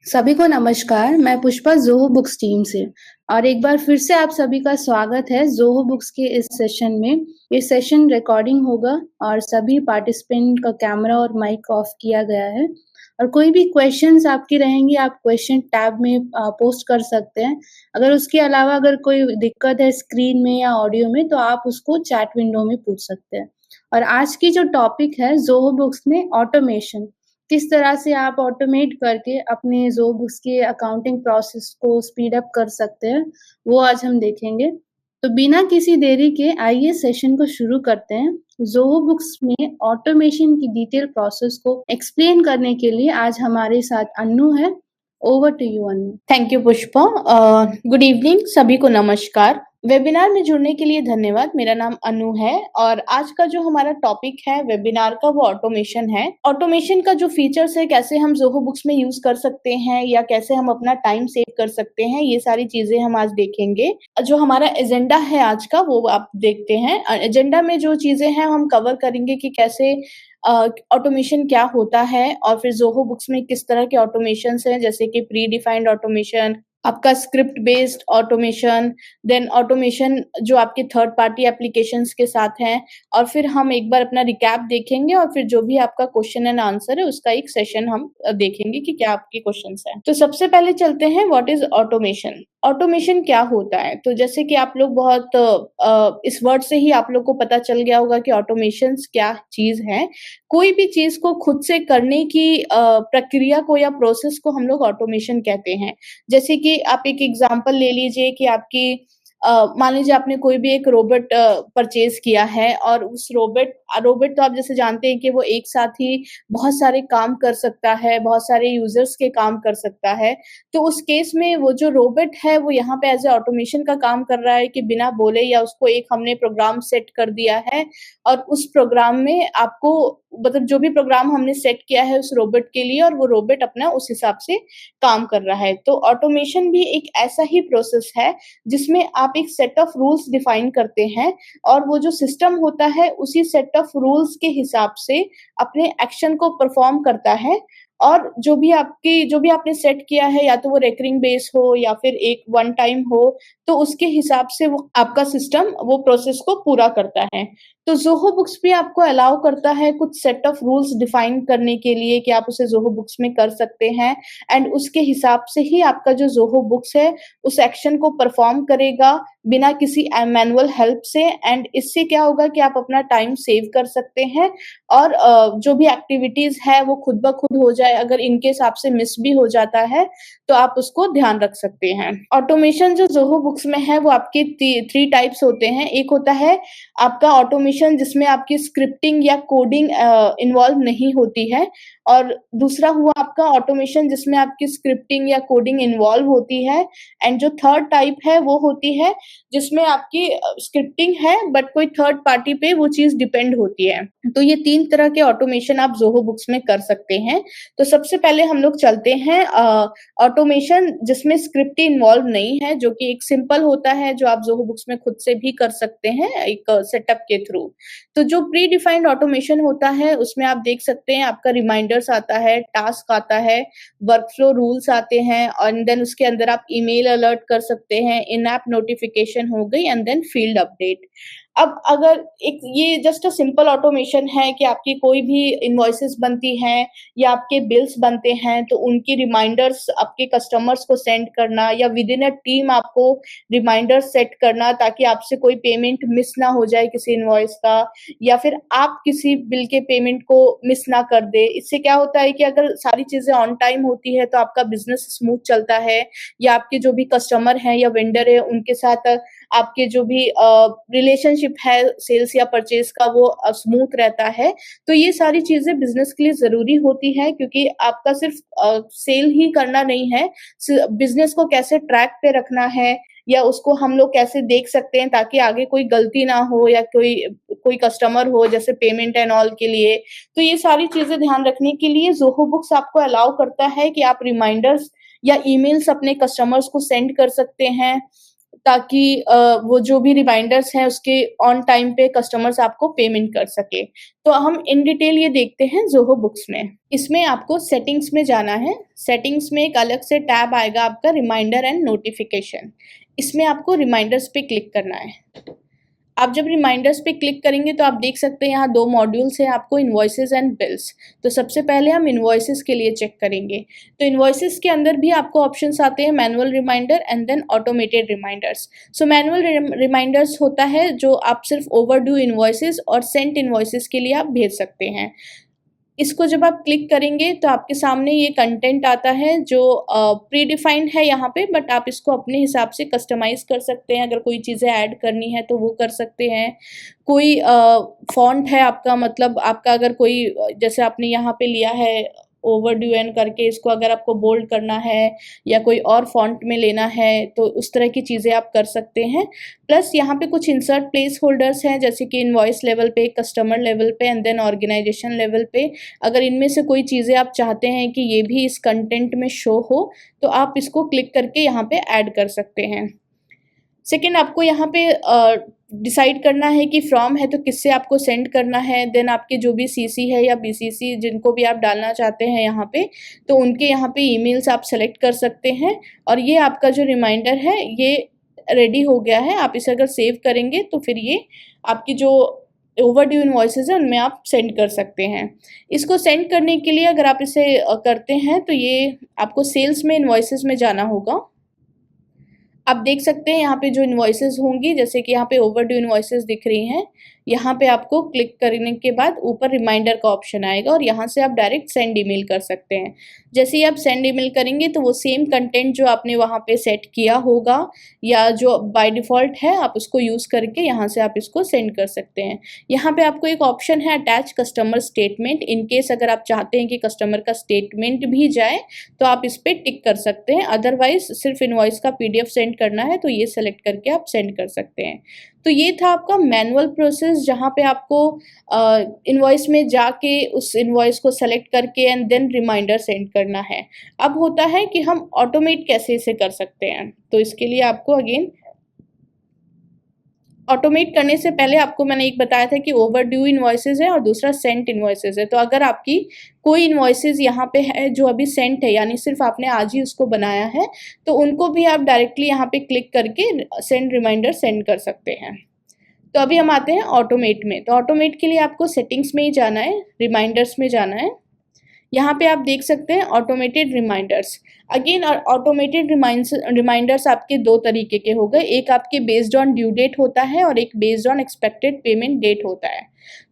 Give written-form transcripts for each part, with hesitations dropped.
सभी को नमस्कार, मैं पुष्पा ज़ोहो बुक्स टीम से और एक बार फिर से आप सभी का स्वागत है ज़ोहो बुक्स के इस सेशन में। ये सेशन रिकॉर्डिंग होगा और सभी पार्टिसिपेंट का कैमरा और माइक ऑफ किया गया है और कोई भी क्वेश्चंस आपकी रहेंगी, आप क्वेश्चन टैब में पोस्ट कर सकते हैं। अगर उसके अलावा अगर कोई दिक्कत है स्क्रीन में या ऑडियो में, तो आप उसको चैट विंडो में पूछ सकते हैं। और आज की जो टॉपिक है ज़ोहो बुक्स में ऑटोमेशन, किस तरह से आप ऑटोमेट करके अपने ज़ोहो बुक्स के अकाउंटिंग प्रोसेस को स्पीड अप कर सकते हैं, वो आज हम देखेंगे। तो बिना किसी देरी के आइए सेशन को शुरू करते हैं। ज़ोहो बुक्स में ऑटोमेशन की डिटेल प्रोसेस को एक्सप्लेन करने के लिए आज हमारे साथ अन्नू है। Over to you Annu. Thank you Pushpa. Good evening, सभी को नमस्कार। वेबिनार में जुड़ने के लिए धन्यवाद। मेरा नाम अनु है और आज का जो हमारा टॉपिक है वेबिनार का वो ऑटोमेशन है। ऑटोमेशन का जो फीचर्स है, कैसे हम ज़ोहो बुक्स में यूज कर सकते हैं या कैसे हम अपना टाइम सेव कर सकते हैं, ये सारी चीजें हम आज देखेंगे। जो हमारा एजेंडा है आज का वो आप देखते हैं। एजेंडा में जो चीजें हैं हम कवर करेंगे कि कैसे ऑटोमेशन क्या होता है और फिर ज़ोहो बुक्स में किस तरह के ऑटोमेशंस हैं, जैसे कि प्री डिफाइंड ऑटोमेशन, आपका script based automation, then automation जो आपके थर्ड पार्टी एप्लीकेशंस के साथ हैं, और फिर हम एक बार अपना रिकैप देखेंगे और फिर जो भी आपका क्वेश्चन एंड आंसर है उसका एक सेशन हम देखेंगे कि क्या आपके क्वेश्चंस हैं। तो सबसे पहले चलते हैं व्हाट इज ऑटोमेशन। ऑटोमेशन क्या होता है? तो जैसे कि आप लोग बहुत इस वर्ड से ही आप लोग को पता चल गया होगा कि ऑटोमेशंस क्या चीज है। कोई भी चीज को खुद से करने की प्रक्रिया को या प्रोसेस को हम लोग ऑटोमेशन कहते हैं। जैसे कि आप एक एग्जांपल ले लीजिए कि आपकी मान लीजिए आपने कोई भी एक रोबोट परचेज किया है और उस रोबोट रोबोट तो आप जैसे जानते हैं कि वो एक साथ ही बहुत सारे काम कर सकता है, बहुत सारे यूजर्स के काम कर सकता है। तो उस केस में वो जो रोबोट है वो यहाँ पे एज ए ऑटोमेशन का काम कर रहा है कि बिना बोले या उसको एक हमने प्रोग्राम सेट कर दिया है और उस प्रोग्राम में आपको मतलब जो भी प्रोग्राम हमने सेट किया है उस रोबोट के लिए और वो रोबोट अपना उस हिसाब से काम कर रहा है। तो ऑटोमेशन भी एक ऐसा ही प्रोसेस है जिसमें आप एक सेट ऑफ रूल्स डिफाइन करते हैं और वो जो सिस्टम होता है उसी सेट ऑफ रूल्स के हिसाब से अपने एक्शन को परफॉर्म करता है। और जो भी आपने सेट किया है, या तो वो रेकरिंग बेस हो या फिर एक वन टाइम हो, तो उसके हिसाब से वो आपका सिस्टम वो प्रोसेस को पूरा करता है। तो ज़ोहो बुक्स भी आपको अलाउ करता है कुछ सेट ऑफ रूल्स डिफाइन करने के लिए कि आप उसे ज़ोहो बुक्स में कर सकते हैं एंड उसके हिसाब से ही आपका जो ज़ोहो बुक्स है उस एक्शन को परफॉर्म करेगा बिना किसी मैनुअल हेल्प से। एंड इससे क्या होगा कि आप अपना टाइम सेव कर सकते हैं और जो भी एक्टिविटीज है वो खुद ब खुद हो जाए। अगर इनके हिसाब से मिस भी हो जाता है तो आप उसको ध्यान रख सकते हैं। ऑटोमेशन जो ज़ोहो बुक्स में है वो आपके थ्री टाइप्स होते हैं। एक होता है आपका ऑटोमेशन जिसमें आपकी स्क्रिप्टिंग या कोडिंग इन्वॉल्व नहीं होती है, और दूसरा हुआ आपका ऑटोमेशन जिसमें आपकी स्क्रिप्टिंग या कोडिंग इन्वॉल्व होती है। एंड जो थर्ड टाइप है वो होती है जिसमें आपकी स्क्रिप्टिंग है बट कोई थर्ड पार्टी पे वो चीज डिपेंड होती है। तो ये तीन तरह के ऑटोमेशन आप ज़ोहो बुक्स में कर सकते हैं। तो सबसे पहले हम लोग चलते हैं ऑटोमेशन जिसमें स्क्रिप्ट इन्वॉल्व नहीं है, जो कि एक सिंपल होता है जो आप ज़ोहो बुक्स में खुद से भी कर सकते हैं एक सेटअप के थ्रू। तो जो प्री डिफाइंड ऑटोमेशन होता है उसमें आप देख सकते हैं आपका रिमाइंडर्स आता है, टास्क आता है, वर्कफ्लो रूल्स आते हैं और देन उसके अंदर आप ईमेल अलर्ट कर सकते हैं, इन ऐप नोटिफिकेशन हो गई एंड देन फील्ड अपडेट। अब अगर एक ये जस्ट अ सिंपल ऑटोमेशन है कि आपकी कोई भी इनवॉइसेस बनती हैं या आपके बिल्स बनते हैं तो उनकी रिमाइंडर्स आपके कस्टमर्स को सेंड करना या विद इन अ टीम आपको रिमाइंडर सेट करना ताकि आपसे कोई पेमेंट मिस ना हो जाए किसी इनवॉइस का, या फिर आप किसी बिल के पेमेंट को मिस ना कर दे। इससे क्या होता है कि अगर सारी चीजें ऑन टाइम होती है तो आपका बिजनेस स्मूथ चलता है, या आपके जो भी कस्टमर हैं या वेंडर है उनके साथ आपके जो भी रिलेशनशिप है सेल्स या परचेज का वो स्मूथ रहता है। तो ये सारी चीजें बिजनेस के लिए जरूरी होती है क्योंकि आपका सिर्फ सेल ही करना नहीं है, बिजनेस को कैसे ट्रैक पे रखना है या उसको हम लोग कैसे देख सकते हैं ताकि आगे कोई गलती ना हो या कोई कोई कस्टमर हो जैसे पेमेंट एंड ऑल के लिए। तो ये सारी चीजें ध्यान रखने के लिए ज़ोहो बुक्स आपको अलाउ करता है कि आप रिमाइंडर्स या ईमेल्स अपने कस्टमर्स को सेंड कर सकते हैं। ताकि वो जो भी रिमाइंडर्स हैं उसके ऑन टाइम पे कस्टमर्स आपको पेमेंट कर सके। तो हम इन डिटेल ये देखते हैं ज़ोहो बुक्स में। इसमें आपको सेटिंग्स में जाना है। सेटिंग्स में एक अलग से टैब आएगा आपका रिमाइंडर एंड नोटिफ़िकेशन। इसमें आपको रिमाइंडर्स पे क्लिक करना है। आप जब रिमाइंडर्स पे क्लिक करेंगे तो आप देख सकते हैं यहाँ 2 मॉड्यूल्स हैं आपको, इनवॉइसेस एंड बिल्स। तो सबसे पहले हम इनवॉइसेस के लिए चेक करेंगे। तो इनवॉइसेस के अंदर भी आपको ऑप्शंस आते हैं manual reminder and then automated reminders. So manual reminders होता है जो आप सिर्फ ओवरड्यू इनवॉइसेस और सेंट इनवॉइसेस के लिए आप भेज सकते हैं। इसको जब आप क्लिक करेंगे तो आपके सामने ये कंटेंट आता है जो प्री डिफाइंड है यहाँ पे, बट आप इसको अपने हिसाब से कस्टमाइज़ कर सकते हैं। अगर कोई चीज़ें ऐड करनी है तो वो कर सकते हैं। कोई फ़ॉन्ट है आपका, मतलब आपका अगर कोई जैसे आपने यहाँ पे लिया है ओवरड्यू एन करके, इसको अगर आपको बोल्ड करना है या कोई और फ़ॉन्ट में लेना है तो उस तरह की चीज़ें आप कर सकते हैं। प्लस यहाँ पे कुछ इंसर्ट प्लेस होल्डर्स हैं जैसे कि इनवॉइस लेवल पे, कस्टमर लेवल पे एंड देन ऑर्गेनाइजेशन लेवल पे। अगर इनमें से कोई चीज़ें आप चाहते हैं कि ये भी इस कंटेंट में शो हो तो आप इसको क्लिक करके यहाँ पे ऐड कर सकते हैं। सेकंड, आपको यहाँ पे डिसाइड करना है कि फ्रॉम है तो किससे आपको सेंड करना है। देन आपके जो भी सीसी है या बीसीसी जिनको भी आप डालना चाहते हैं यहाँ पे, तो उनके यहाँ पे ईमेल्स आप सेलेक्ट कर सकते हैं। और ये आपका जो रिमाइंडर है ये रेडी हो गया है। आप इसे अगर सेव करेंगे तो फिर ये आपकी जो ओवरड्यू इनवॉइसेस है उनमें आप सेंड कर सकते हैं। इसको सेंड करने के लिए अगर आप इसे करते हैं तो ये आपको सेल्स में इनवॉइसेस में जाना होगा। आप देख सकते हैं यहाँ पे जो इनवॉइसेस होंगी, जैसे कि यहाँ पे ओवरड्यू इनवॉइसेस दिख रही हैं, यहाँ पे आपको क्लिक करने के बाद ऊपर रिमाइंडर का ऑप्शन आएगा और यहाँ से आप डायरेक्ट सेंड ईमेल कर सकते हैं। जैसे ही आप सेंड ईमेल करेंगे तो वो सेम कंटेंट जो आपने वहाँ पे सेट किया होगा या जो बाय डिफ़ॉल्ट है आप उसको यूज़ करके यहाँ से आप इसको सेंड कर सकते हैं। यहाँ पे आपको एक ऑप्शन है attach customer statement. In case अगर आप चाहते हैं कि कस्टमर का स्टेटमेंट भी जाए तो आप इस पर टिक कर सकते हैं। अदरवाइज सिर्फ इनवॉइस का PDF सेंड करना है तो ये सेलेक्ट करके आप सेंड कर सकते हैं। तो ये था आपका मैनुअल प्रोसेस जहाँ पे आपको इनवॉइस में जाके उस इनवॉइस को सेलेक्ट करके एंड देन रिमाइंडर सेंड करना है। अब होता है कि हम ऑटोमेट कैसे इसे कर सकते हैं। तो इसके लिए आपको अगेन ऑटोमेट करने से पहले आपको मैंने एक बताया था कि ओवरड्यू इनवॉइसेस है और दूसरा सेंट इनवॉइसेस है। तो अगर आपकी कोई इनवॉइसेस यहाँ पे है जो अभी सेंट है, यानी सिर्फ आपने आज ही उसको बनाया है, तो उनको भी आप डायरेक्टली यहाँ पे क्लिक करके सेंड रिमाइंडर सेंड कर सकते हैं। तो अभी हम आते हैं ऑटोमेट में। तो ऑटोमेट के लिए आपको सेटिंग्स में ही जाना है, रिमाइंडर्स में जाना है। यहाँ पे आप देख सकते हैं automated reminders. Again automated reminders आपके 2 तरीके के हो गए। एक आपके बेस्ड ऑन ड्यू डेट होता है और एक based on expected payment date होता है।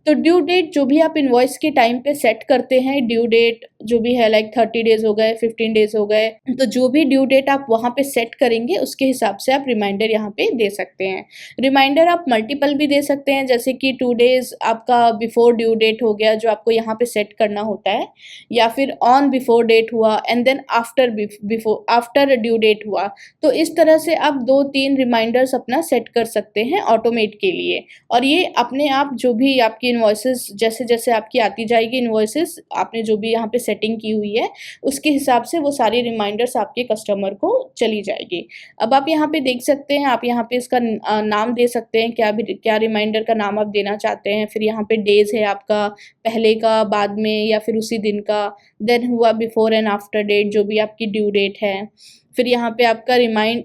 तो ड्यू डेट जो भी आप इनवॉइस के टाइम पे सेट करते हैं, ड्यू डेट जो भी है लाइक 30 डेज हो गए, 15 डेज हो गए, तो जो भी ड्यू डेट आप वहाँ पे सेट करेंगे उसके हिसाब से आप रिमाइंडर यहाँ पे दे सकते हैं। रिमाइंडर आप मल्टीपल भी दे सकते हैं, जैसे कि 2 डेज आपका बिफोर ड्यू डेट हो गया जो आपको यहाँ पे सेट करना होता है, या फिर ऑन बिफोर डेट हुआ and then after due date हुआ। तो इस तरह से आप 2-3 रिमाइंडर्स अपना सेट कर सकते हैं ऑटोमेट के लिए। और ये अपने आप जो भी आपकी इनवॉइसेस जैसे जैसे आपकी आती जाएगी इनवॉइसेस, आपने जो भी यहाँ पे सेटिंग की हुई है उसके हिसाब से वो सारी रिमाइंडर्स आपके कस्टमर को चली जाएगी। अब आप यहाँ पे देख सकते हैं, आप यहाँ पे इसका नाम दे सकते हैं, क्या रिमाइंडर का नाम आप देना चाहते हैं। फिर यहाँ पे डेज है आपका, पहले का, बाद में या फिर उसी दिन का। देन हुआ बिफोर एंड आफ्टर डेट जो भी आपकी ड्यू डेट है। फिर यहाँ पे आपका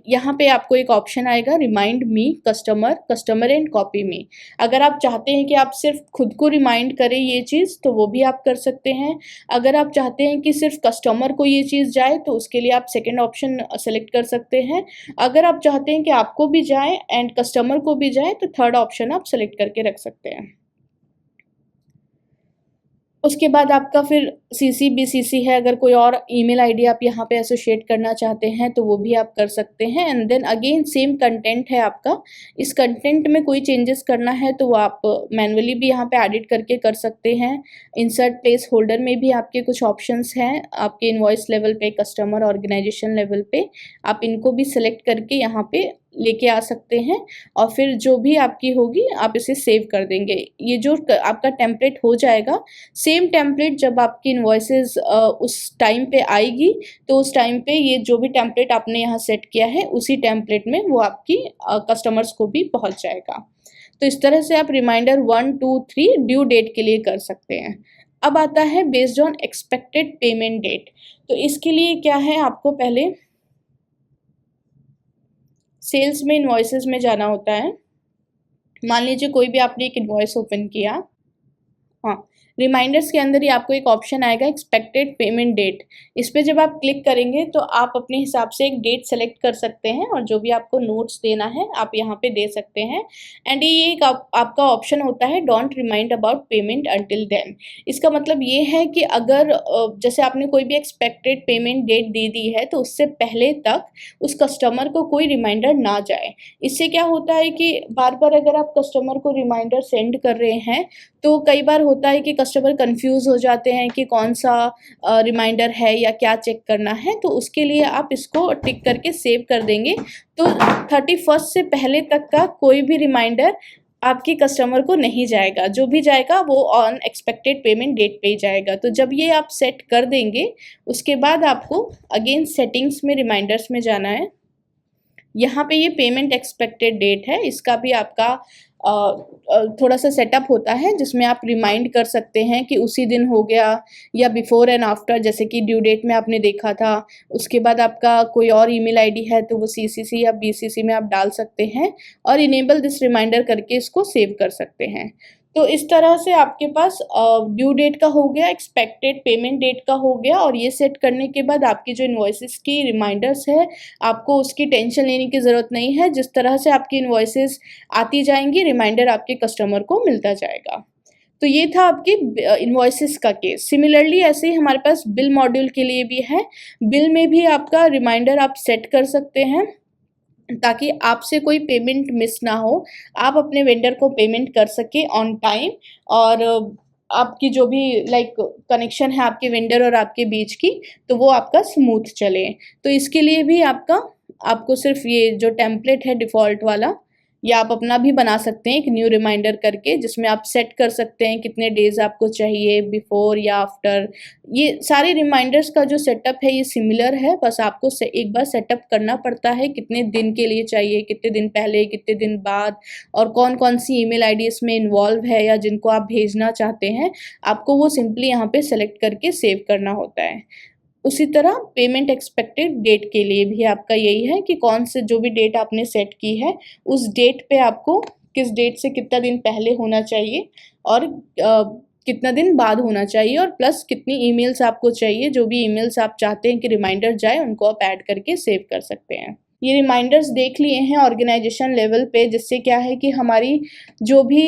यहाँ पे आपको एक ऑप्शन आएगा remind me customer and copy me. अगर आप चाहते हैं कि आप सिर्फ खुद को रिमाइंड करें ये चीज़ तो वो भी आप कर सकते हैं। अगर आप चाहते हैं कि सिर्फ कस्टमर को ये चीज़ जाए तो उसके लिए आप सेकेंड ऑप्शन सेलेक्ट कर सकते हैं। अगर आप चाहते हैं कि आपको भी जाए एंड कस्टमर को भी जाए तो थर्ड ऑप्शन आप सेलेक्ट करके रख सकते हैं। उसके बाद आपका फिर CC BCC है, अगर कोई और ईमेल आईडी आप यहाँ पे एसोसिएट करना चाहते हैं तो वो भी आप कर सकते हैं। And then again same content है आपका, इस कंटेंट में कोई चेंजेस करना है तो वो आप मैनुअली भी यहाँ पे एडिट करके कर सकते हैं। इंसर्ट प्लेस होल्डर में भी आपके कुछ ऑप्शंस हैं, आपके इनवॉइस लेवल पे, कस्टमर, ऑर्गेनाइजेशन लेवल पे, आप इनको भी सिलेक्ट करके यहाँ पे लेके आ सकते हैं और फिर जो भी आपकी होगी आप इसे सेव कर देंगे। ये जो आपका टेम्पलेट हो जाएगा, सेम टेम्पलेट जब आपकी इनवॉइसेस उस टाइम पे आएगी तो उस टाइम पे ये जो भी टेम्पलेट आपने यहाँ सेट किया है उसी टेम्पलेट में वो आपकी कस्टमर्स को भी पहुँच जाएगा। तो इस तरह से आप रिमाइंडर 1, 2, 3 ड्यू डेट के लिए कर सकते हैं। अब आता है based on expected payment date. तो इसके लिए क्या है, आपको पहले सेल्स में इनवॉइसेस में जाना होता है। मान लीजिए कोई भी आपने एक इनवॉइस ओपन किया, हाँ, रिमाइंडर्स के अंदर ही आपको एक ऑप्शन आएगा एक्सपेक्टेड पेमेंट डेट। इस पे जब आप क्लिक करेंगे तो आप अपने हिसाब से एक डेट सेलेक्ट कर सकते हैं और जो भी आपको नोट्स देना है आप यहाँ पे दे सकते हैं। एंड ये एक आपका ऑप्शन होता है don't remind about payment until then. इसका मतलब ये है कि अगर जैसे आपने कोई भी एक्सपेक्टेड पेमेंट डेट दे दी है तो उससे पहले तक उस कस्टमर को कोई रिमाइंडर ना जाए। इससे क्या होता है कि बार बार अगर आप कस्टमर को रिमाइंडर सेंड कर रहे हैं तो कई बार होता है कि कस्टमर कंफ्यूज हो जाते हैं कि कौन सा रिमाइंडर है या क्या चेक करना है। तो उसके लिए आप इसको टिक करके सेव कर देंगे तो 31 से पहले तक का कोई भी रिमाइंडर आपके कस्टमर को नहीं जाएगा। जो भी जाएगा वो ऑन एक्सपेक्टेड पेमेंट डेट पे ही जाएगा। तो जब ये आप सेट कर देंगे उसके बाद आपको अगेन सेटिंग्स में रिमाइंडर्स में जाना है। यहाँ पे ये पेमेंट एक्सपेक्टेड डेट है, इसका भी आपका थोड़ा सा सेटअप होता है जिसमें आप रिमाइंड कर सकते हैं कि उसी दिन हो गया या बिफोर एंड आफ्टर, जैसे कि ड्यू डेट में आपने देखा था। उसके बाद आपका कोई और ईमेल आईडी है तो वो सीसीसी या बीसीसी में आप डाल सकते हैं और इनेबल दिस रिमाइंडर करके इसको सेव कर सकते हैं। तो इस तरह से आपके पास ड्यू डेट का हो गया, एक्सपेक्टेड पेमेंट डेट का हो गया और ये सेट करने के बाद आपकी जो इनवॉइसेस की रिमाइंडर्स है आपको उसकी टेंशन लेने की ज़रूरत नहीं है। जिस तरह से आपकी इनवॉइसेस आती जाएंगी रिमाइंडर आपके कस्टमर को मिलता जाएगा। तो ये था आपके इनवॉइसेस का केस। सिमिलरली ऐसे ही हमारे पास बिल मॉड्यूल के लिए भी है। बिल में भी आपका रिमाइंडर आप सेट कर सकते हैं ताकि आपसे कोई पेमेंट मिस ना हो, आप अपने वेंडर को पेमेंट कर सके ऑन टाइम और आपकी जो भी कनेक्शन है आपके वेंडर और आपके बीच की तो वो आपका स्मूथ चले। तो इसके लिए भी आपको सिर्फ ये जो टेम्पलेट है डिफ़ॉल्ट वाला या आप अपना भी बना सकते हैं एक न्यू रिमाइंडर करके, जिसमें आप सेट कर सकते हैं कितने डेज आपको चाहिए बिफोर या आफ्टर। ये सारे रिमाइंडर्स का जो सेटअप है ये सिमिलर है, बस आपको एक बार सेटअप करना पड़ता है कितने दिन के लिए चाहिए, कितने दिन पहले, कितने दिन बाद और कौन कौन सी ईमेल आईडी इसमें इन्वॉल्व है या जिनको आप भेजना चाहते हैं, आपको वो सिंपली यहाँ पे सेलेक्ट करके सेव करना होता है। उसी तरह पेमेंट एक्सपेक्टेड डेट के लिए भी आपका यही है कि कौन से जो भी डेट आपने सेट की है उस डेट पे आपको किस डेट से कितना दिन पहले होना चाहिए और कितना दिन बाद होना चाहिए और प्लस कितनी ईमेल्स आपको चाहिए। जो भी ईमेल्स आप चाहते हैं कि रिमाइंडर जाए उनको आप ऐड करके सेव कर सकते हैं। ये रिमाइंडर्स देख लिए हैं ऑर्गेनाइजेशन लेवल पे, जिससे क्या है कि हमारी जो भी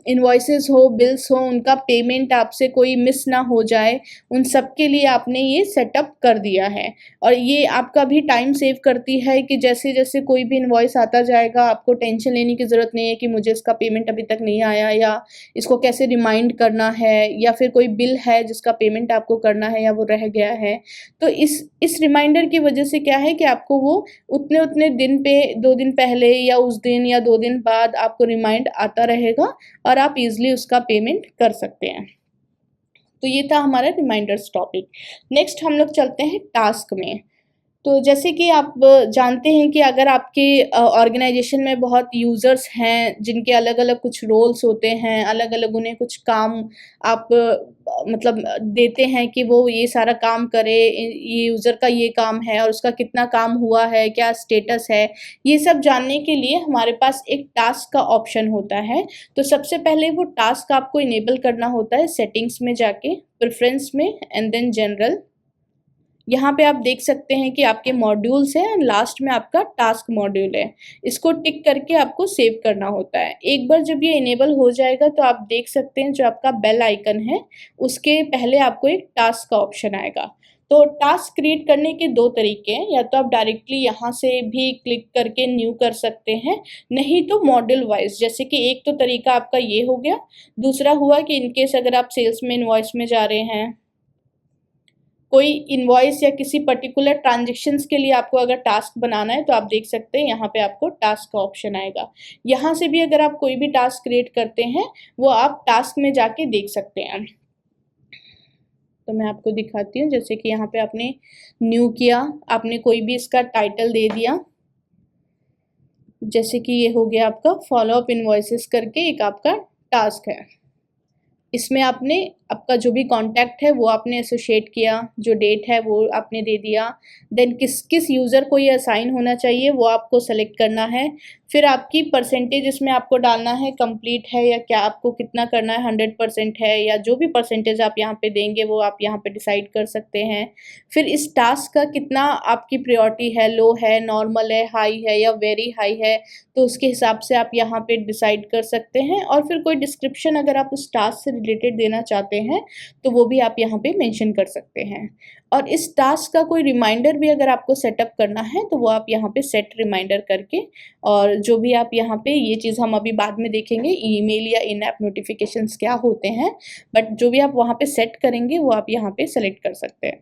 इनवॉइसेस हो, बिल्स हो, उनका पेमेंट आपसे कोई मिस ना हो जाए, उन सब के लिए आपने ये सेटअप कर दिया है। और ये आपका भी टाइम सेव करती है कि जैसे जैसे कोई भी इनवॉइस आता जाएगा आपको टेंशन लेने की ज़रूरत नहीं है कि मुझे इसका पेमेंट अभी तक नहीं आया या इसको कैसे रिमाइंड करना है, या फिर कोई बिल है जिसका पेमेंट आपको करना है या वो रह गया है। तो इस रिमाइंडर की वजह से क्या है कि आपको वो उतने दिन पे 2 दिन पहले या उस दिन या 2 दिन बाद आपको रिमाइंड आता रहेगा और आप इजीली उसका पेमेंट कर सकते हैं। तो ये था हमारा रिमाइंडर्स टॉपिक। नेक्स्ट हम लोग चलते हैं टास्क में। तो जैसे कि आप जानते हैं कि अगर आपके ऑर्गेनाइजेशन में बहुत यूज़र्स हैं जिनके अलग-अलग कुछ रोल्स होते हैं, अलग-अलग उन्हें कुछ काम आप मतलब देते हैं कि वो ये सारा काम करे, ये यूज़र का ये काम है और उसका कितना काम हुआ है, क्या स्टेटस है, ये सब जानने के लिए हमारे पास एक टास्क का ऑप्शन होता है। तो सबसे पहले वो टास्क आपको इनेबल करना होता है सेटिंग्स में जाके, प्रेफ़रेंस में एंड देन जनरल। यहाँ पे आप देख सकते हैं कि आपके मॉड्यूल्स हैं एंड लास्ट में आपका टास्क मॉड्यूल है। इसको टिक करके आपको सेव करना होता है। एक बार जब ये इनेबल हो जाएगा तो आप देख सकते हैं जो आपका बेल आइकन है उसके पहले आपको एक टास्क का ऑप्शन आएगा। तो टास्क क्रिएट करने के 2 तरीके हैं, या तो आप डायरेक्टली यहाँ से भी क्लिक करके न्यू कर सकते हैं, नहीं तो मॉड्यूल वाइज। जैसे कि एक तो तरीका आपका ये हो गया, दूसरा हुआ कि इनकेस अगर आप सेल्स में इनवॉइस में जा रहे हैं, कोई इनवॉइस या किसी पर्टिकुलर ट्रांजेक्शन्स के लिए आपको अगर टास्क बनाना है तो आप देख सकते हैं यहाँ पे आपको टास्क का ऑप्शन आएगा। यहाँ से भी अगर आप कोई भी टास्क क्रिएट करते हैं वो आप टास्क में जाके देख सकते हैं। तो मैं आपको दिखाती हूँ, जैसे कि यहाँ पे आपने न्यू किया, आपने कोई भी इसका टाइटल दे दिया, जैसे कि ये हो गया आपका फॉलो अप इनवॉइसेस करके एक आपका टास्क है। इसमें आपने आपका जो भी कॉन्टैक्ट है वो आपने एसोशिएट किया, जो डेट है वो आपने दे दिया, देन किस किस यूज़र को ये असाइन होना चाहिए वो आपको सेलेक्ट करना है। फिर आपकी परसेंटेज इसमें आपको डालना है, कंप्लीट है या क्या आपको कितना करना है, 100% है या जो भी परसेंटेज आप यहाँ पे देंगे वो आप यहाँ पे डिसाइड कर सकते हैं। फिर इस टास्क का कितना आपकी प्रायोरिटी है, लो है, नॉर्मल है, हाई है या वेरी हाई है, तो उसके हिसाब से आप यहाँ पे डिसाइड कर सकते हैं। और फिर कोई डिस्क्रिप्शन अगर आप उस टास्क से रिलेटेड देना चाहते हैं तो वो भी आप यहाँ पे मेंशन कर सकते हैं। और इस टास्क का कोई रिमाइंडर भी अगर आपको सेटअप करना है तो वो आप यहाँ पे सेट रिमाइंडर करके, और जो भी आप यहाँ पे, ये चीज़ हम अभी बाद में देखेंगे ईमेल या इन ऐप नोटिफिकेशंस क्या होते हैं, बट जो भी आप वहाँ पे सेट करेंगे वो आप यहाँ पे सेलेक्ट कर सकते हैं।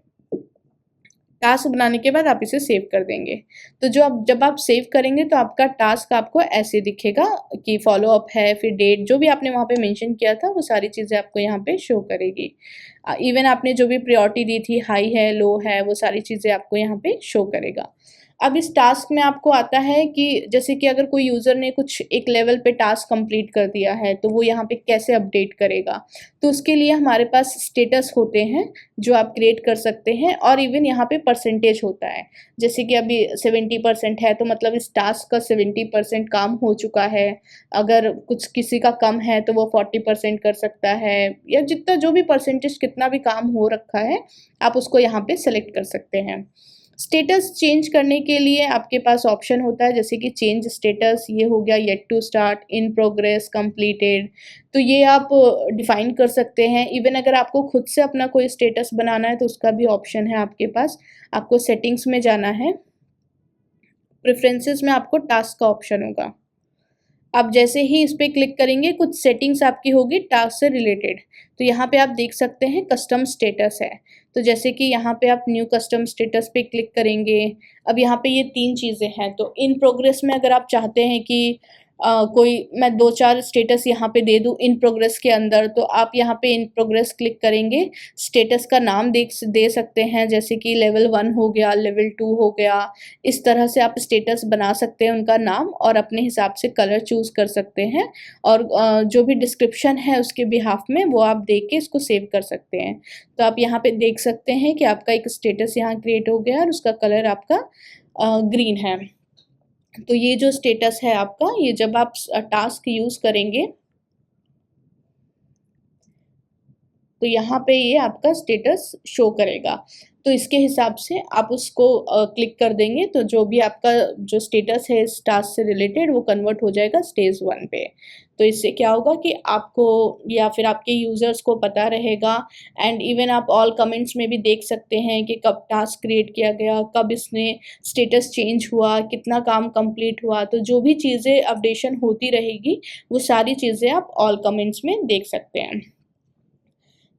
टास्क बनाने के बाद आप इसे सेव कर देंगे। तो जब आप सेव करेंगे तो आपका टास्क आपको ऐसे दिखेगा कि फॉलो अप है, फिर डेट, जो भी आपने वहाँ पे मेंशन किया था वो सारी चीज़ें आपको यहाँ पे शो करेगी। इवन आपने जो भी प्रायोरिटी दी थी, हाई है, लो है, वो सारी चीज़ें आपको यहाँ पे शो करेगा। अब इस टास्क में आपको आता है कि जैसे कि अगर कोई यूज़र ने कुछ एक लेवल पे टास्क कंप्लीट कर दिया है तो वो यहाँ पे कैसे अपडेट करेगा, तो उसके लिए हमारे पास स्टेटस होते हैं जो आप क्रिएट कर सकते हैं। और इवन यहाँ पे परसेंटेज होता है, जैसे कि अभी 70% है तो मतलब इस टास्क का 70% काम हो चुका है। अगर कुछ किसी का कम है तो वो 40% कर सकता है, या जितना जो भी परसेंटेज कितना भी काम हो रखा है आप उसको यहाँ पे सेलेक्ट कर सकते हैं। स्टेटस चेंज करने के लिए आपके पास ऑप्शन होता है, जैसे कि चेंज स्टेटस, ये हो गया yet to start, in progress, completed, तो ये आप डिफाइन कर सकते हैं। इवन अगर आपको खुद से अपना कोई स्टेटस बनाना है तो उसका भी ऑप्शन है आपके पास। आपको सेटिंग्स में जाना है, प्रेफरेंसेस में आपको टास्क का ऑप्शन होगा। आप जैसे ही इस पे क्लिक करेंगे कुछ सेटिंग्स आपकी होगी टास्क से रिलेटेड, तो यहाँ पे आप देख सकते हैं कस्टम स्टेटस है। तो जैसे कि यहाँ पे आप न्यू कस्टम स्टेटस पे क्लिक करेंगे। अब यहाँ पे ये 3 चीज़ें हैं, तो इन प्रोग्रेस में अगर आप चाहते हैं कि कोई मैं 2-4 स्टेटस यहाँ पे दे दूँ इन प्रोग्रेस के अंदर, तो आप यहाँ पे इन प्रोग्रेस क्लिक करेंगे, स्टेटस का नाम दे सकते हैं, जैसे कि लेवल 1 हो गया, लेवल 2 हो गया। इस तरह से आप स्टेटस बना सकते हैं उनका नाम, और अपने हिसाब से कलर चूज़ कर सकते हैं। और जो भी डिस्क्रिप्शन है उसके बिहाफ में वो आप देख के इसको सेव कर सकते हैं। तो आप यहाँ पे देख सकते हैं कि आपका एक स्टेटस यहाँ क्रिएट हो गया और उसका कलर आपका ग्रीन है। तो ये जो स्टेटस है आपका, ये जब आप टास्क यूज़ करेंगे तो यहाँ पे ये आपका स्टेटस शो करेगा। तो इसके हिसाब से आप उसको क्लिक कर देंगे तो जो भी आपका जो स्टेटस है इस टास्क से रिलेटेड वो कन्वर्ट हो जाएगा स्टेज 1 पे। तो इससे क्या होगा कि आपको या फिर आपके यूज़र्स को पता रहेगा, एंड इवन आप ऑल कमेंट्स में भी देख सकते हैं कि कब टास्क क्रिएट किया गया, कब इसने स्टेटस चेंज हुआ, कितना काम कंप्लीट हुआ। तो जो भी चीज़ें अपडेशन होती रहेगी वो सारी चीज़ें आप ऑल कमेंट्स में देख सकते हैं।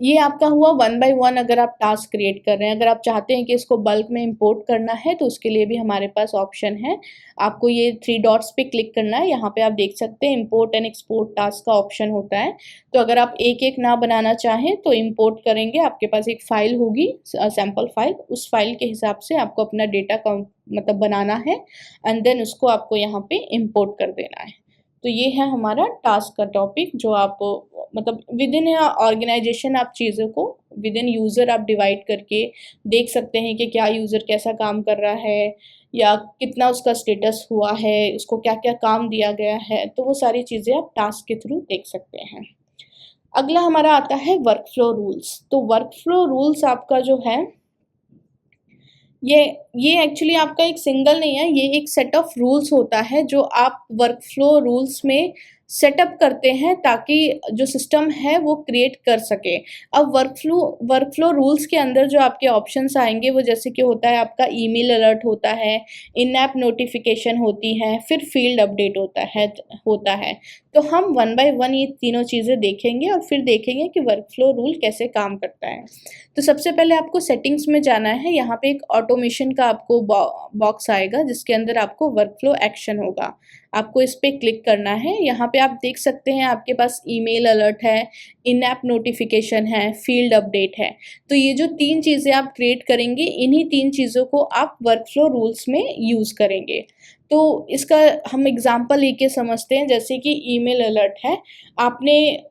ये आपका हुआ 1 बाय 1 अगर आप टास्क क्रिएट कर रहे हैं। अगर आप चाहते हैं कि इसको बल्क में इंपोर्ट करना है तो उसके लिए भी हमारे पास ऑप्शन है। आपको ये 3 डॉट्स पे क्लिक करना है, यहाँ पे आप देख सकते हैं इंपोर्ट एंड एक्सपोर्ट टास्क का ऑप्शन होता है। तो अगर आप एक-एक ना बनाना चाहें तो इंपोर्ट करेंगे, आपके पास एक फ़ाइल होगी सैंपल फ़ाइल, उस फ़ाइल के हिसाब से आपको अपना डेटा मतलब बनाना है, एंड देन उसको आपको यहाँ पे इंपोर्ट कर देना है। तो ये है हमारा टास्क का टॉपिक, जो आप मतलब विद इन ऑर्गेनाइजेशन आप चीज़ों को विद इन यूज़र आप डिवाइड करके देख सकते हैं कि क्या यूज़र कैसा काम कर रहा है या कितना उसका स्टेटस हुआ है, उसको क्या-क्या काम दिया गया है, तो वो सारी चीज़ें आप टास्क के थ्रू देख सकते हैं। अगला हमारा आता है वर्क फ्लो रूल्स। तो वर्क फ्लो रूल्स आपका जो है ये एक्चुअली आपका एक सिंगल नहीं है, ये एक सेट ऑफ रूल्स होता है जो आप वर्क फ्लो रूल्स में सेटअप करते हैं ताकि जो सिस्टम है वो क्रिएट कर सके। अब वर्कफ्लो रूल्स के अंदर जो आपके ऑप्शंस आएँगे वो जैसे कि होता है आपका ईमेल अलर्ट होता है, इन ऐप नोटिफ़िकेशन होती है, फिर फ़ील्ड अपडेट होता है। तो हम वन बाय वन ये तीनों चीज़ें देखेंगे और फिर देखेंगे कि वर्कफ्लो रूल कैसे काम करता है। तो सबसे पहले आपको सेटिंग्स में जाना है, यहाँ पे एक ऑटोमेशन का आपको बॉक्स आएगा जिसके अंदर आपको वर्कफ्लो एक्शन होगा। आपको इस पे क्लिक करना है। यहाँ पे आप देख सकते हैं आपके पास ईमेल अलर्ट है, इन ऐप नोटिफ़िकेशन है, फ़ील्ड अपडेट है। तो ये जो 3 चीज़ें आप क्रिएट करेंगे, इन्हीं 3 चीज़ों को आप वर्कफ्लो रूल्स में यूज़ करेंगे। तो इसका हम एग्ज़ाम्पल लेके समझते हैं, जैसे कि ईमेल अलर्ट है, आपने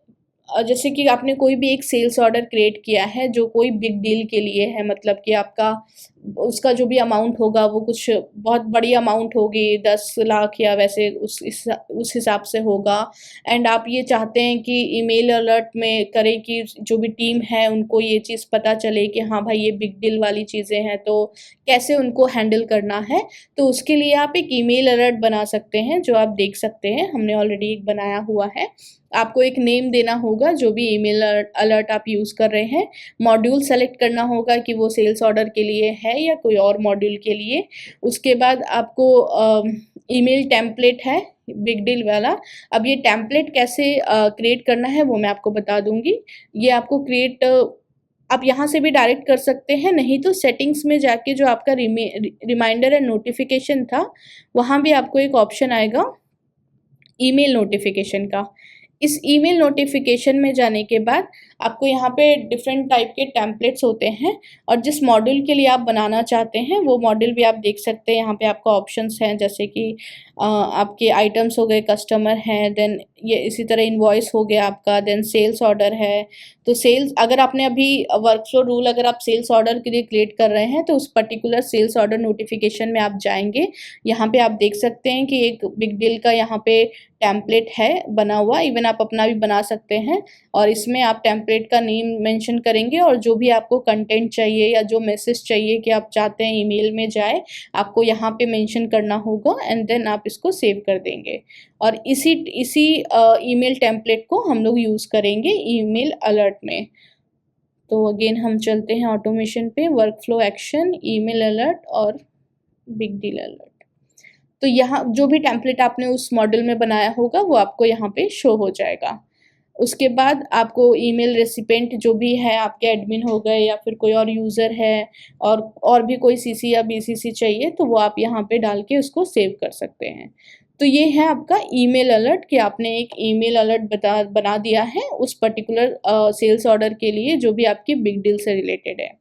जैसे कि आपने कोई भी एक सेल्स ऑर्डर क्रिएट किया है जो कोई बिग डील के लिए है, मतलब कि आपका उसका जो भी अमाउंट होगा वो कुछ बहुत बड़ी अमाउंट होगी, 10 लाख या वैसे उस हिसाब से होगा। एंड आप ये चाहते हैं कि ईमेल अलर्ट में करें कि जो भी टीम है उनको ये चीज़ पता चले कि हाँ भाई ये बिग डील वाली चीज़ें हैं, तो कैसे उनको हैंडल करना है। तो उसके लिए आप एक ईमेल अलर्ट बना सकते हैं, जो आप देख सकते हैं हमने ऑलरेडी एक बनाया हुआ है। आपको एक नेम देना होगा जो भी ईमेल अलर्ट आप यूज़ कर रहे हैं। मॉड्यूल सेलेक्ट करना होगा कि वो सेल्स ऑर्डर के लिए है या कोई और मॉड्यूल के लिए। उसके बाद आपको ईमेल टेम्पलेट है बिग डील वाला। अब ये टेम्पलेट कैसे क्रिएट करना है वो मैं आपको बता दूँगी। ये आपको क्रिएट आप यहाँ से भी डायरेक्ट कर सकते हैं, नहीं तो सेटिंग्स में जाके जो आपका रिमाइंडर एंड नोटिफ़िकेशन था, वहाँ भी आपको एक ऑप्शन आएगा ईमेल नोटिफ़िकेशन का। इस ईमेल नोटिफ़िकेशन में जाने के बाद आपको यहाँ पे डिफरेंट टाइप के टेम्पलेट्स होते हैं और जिस मॉड्यूल के लिए आप बनाना चाहते हैं वो मॉड्यूल भी आप देख सकते हैं। यहाँ पे आपका ऑप्शंस हैं, जैसे कि आपके आइटम्स हो गए, कस्टमर हैं, देन ये इसी तरह इनवॉइस हो गया आपका, देन सेल्स ऑर्डर है। तो सेल्स अगर आपने अभी वर्कफ्लो रूल अगर आप सेल्स ऑर्डर के लिए क्रिएट कर रहे हैं तो उस पर्टिकुलर सेल्स ऑर्डर नोटिफ़िकेशन में आप जाएँगे। यहाँ पे आप देख सकते हैं कि एक बिग डील का यहाँ पे टेम्पलेट है बना हुआ, इवन आप अपना भी बना सकते हैं और इसमें आप टेम्पलेट का नेम मेंशन करेंगे और जो भी आपको कंटेंट चाहिए या जो मैसेज चाहिए कि आप चाहते हैं ईमेल में जाए, आपको यहाँ पे मेंशन करना होगा एंड देन आप इसको सेव कर देंगे। और इसी ईमेल टेम्पलेट को हम लोग यूज़ करेंगे ईमेल अलर्ट में। तो अगेन हम चलते हैं ऑटोमेशन पे, वर्कफ्लो एक्शन, ईमेल अलर्ट और बिग डील अलर्ट। तो यहाँ जो भी टेम्पलेट आपने उस मॉडल में बनाया होगा वो आपको यहाँ पे शो हो जाएगा। उसके बाद आपको ईमेल रेसिपिएंट जो भी है, आपके एडमिन हो गए या फिर कोई और यूज़र है और भी कोई सीसी या बीसीसी चाहिए तो वो आप यहाँ पे डाल के उसको सेव कर सकते हैं। तो ये है आपका ईमेल अलर्ट कि आपने एक ईमेल अलर्ट बना दिया है उस पर्टिकुलर सेल्स ऑर्डर के लिए जो भी आपकी बिग डील से रिलेटेड है।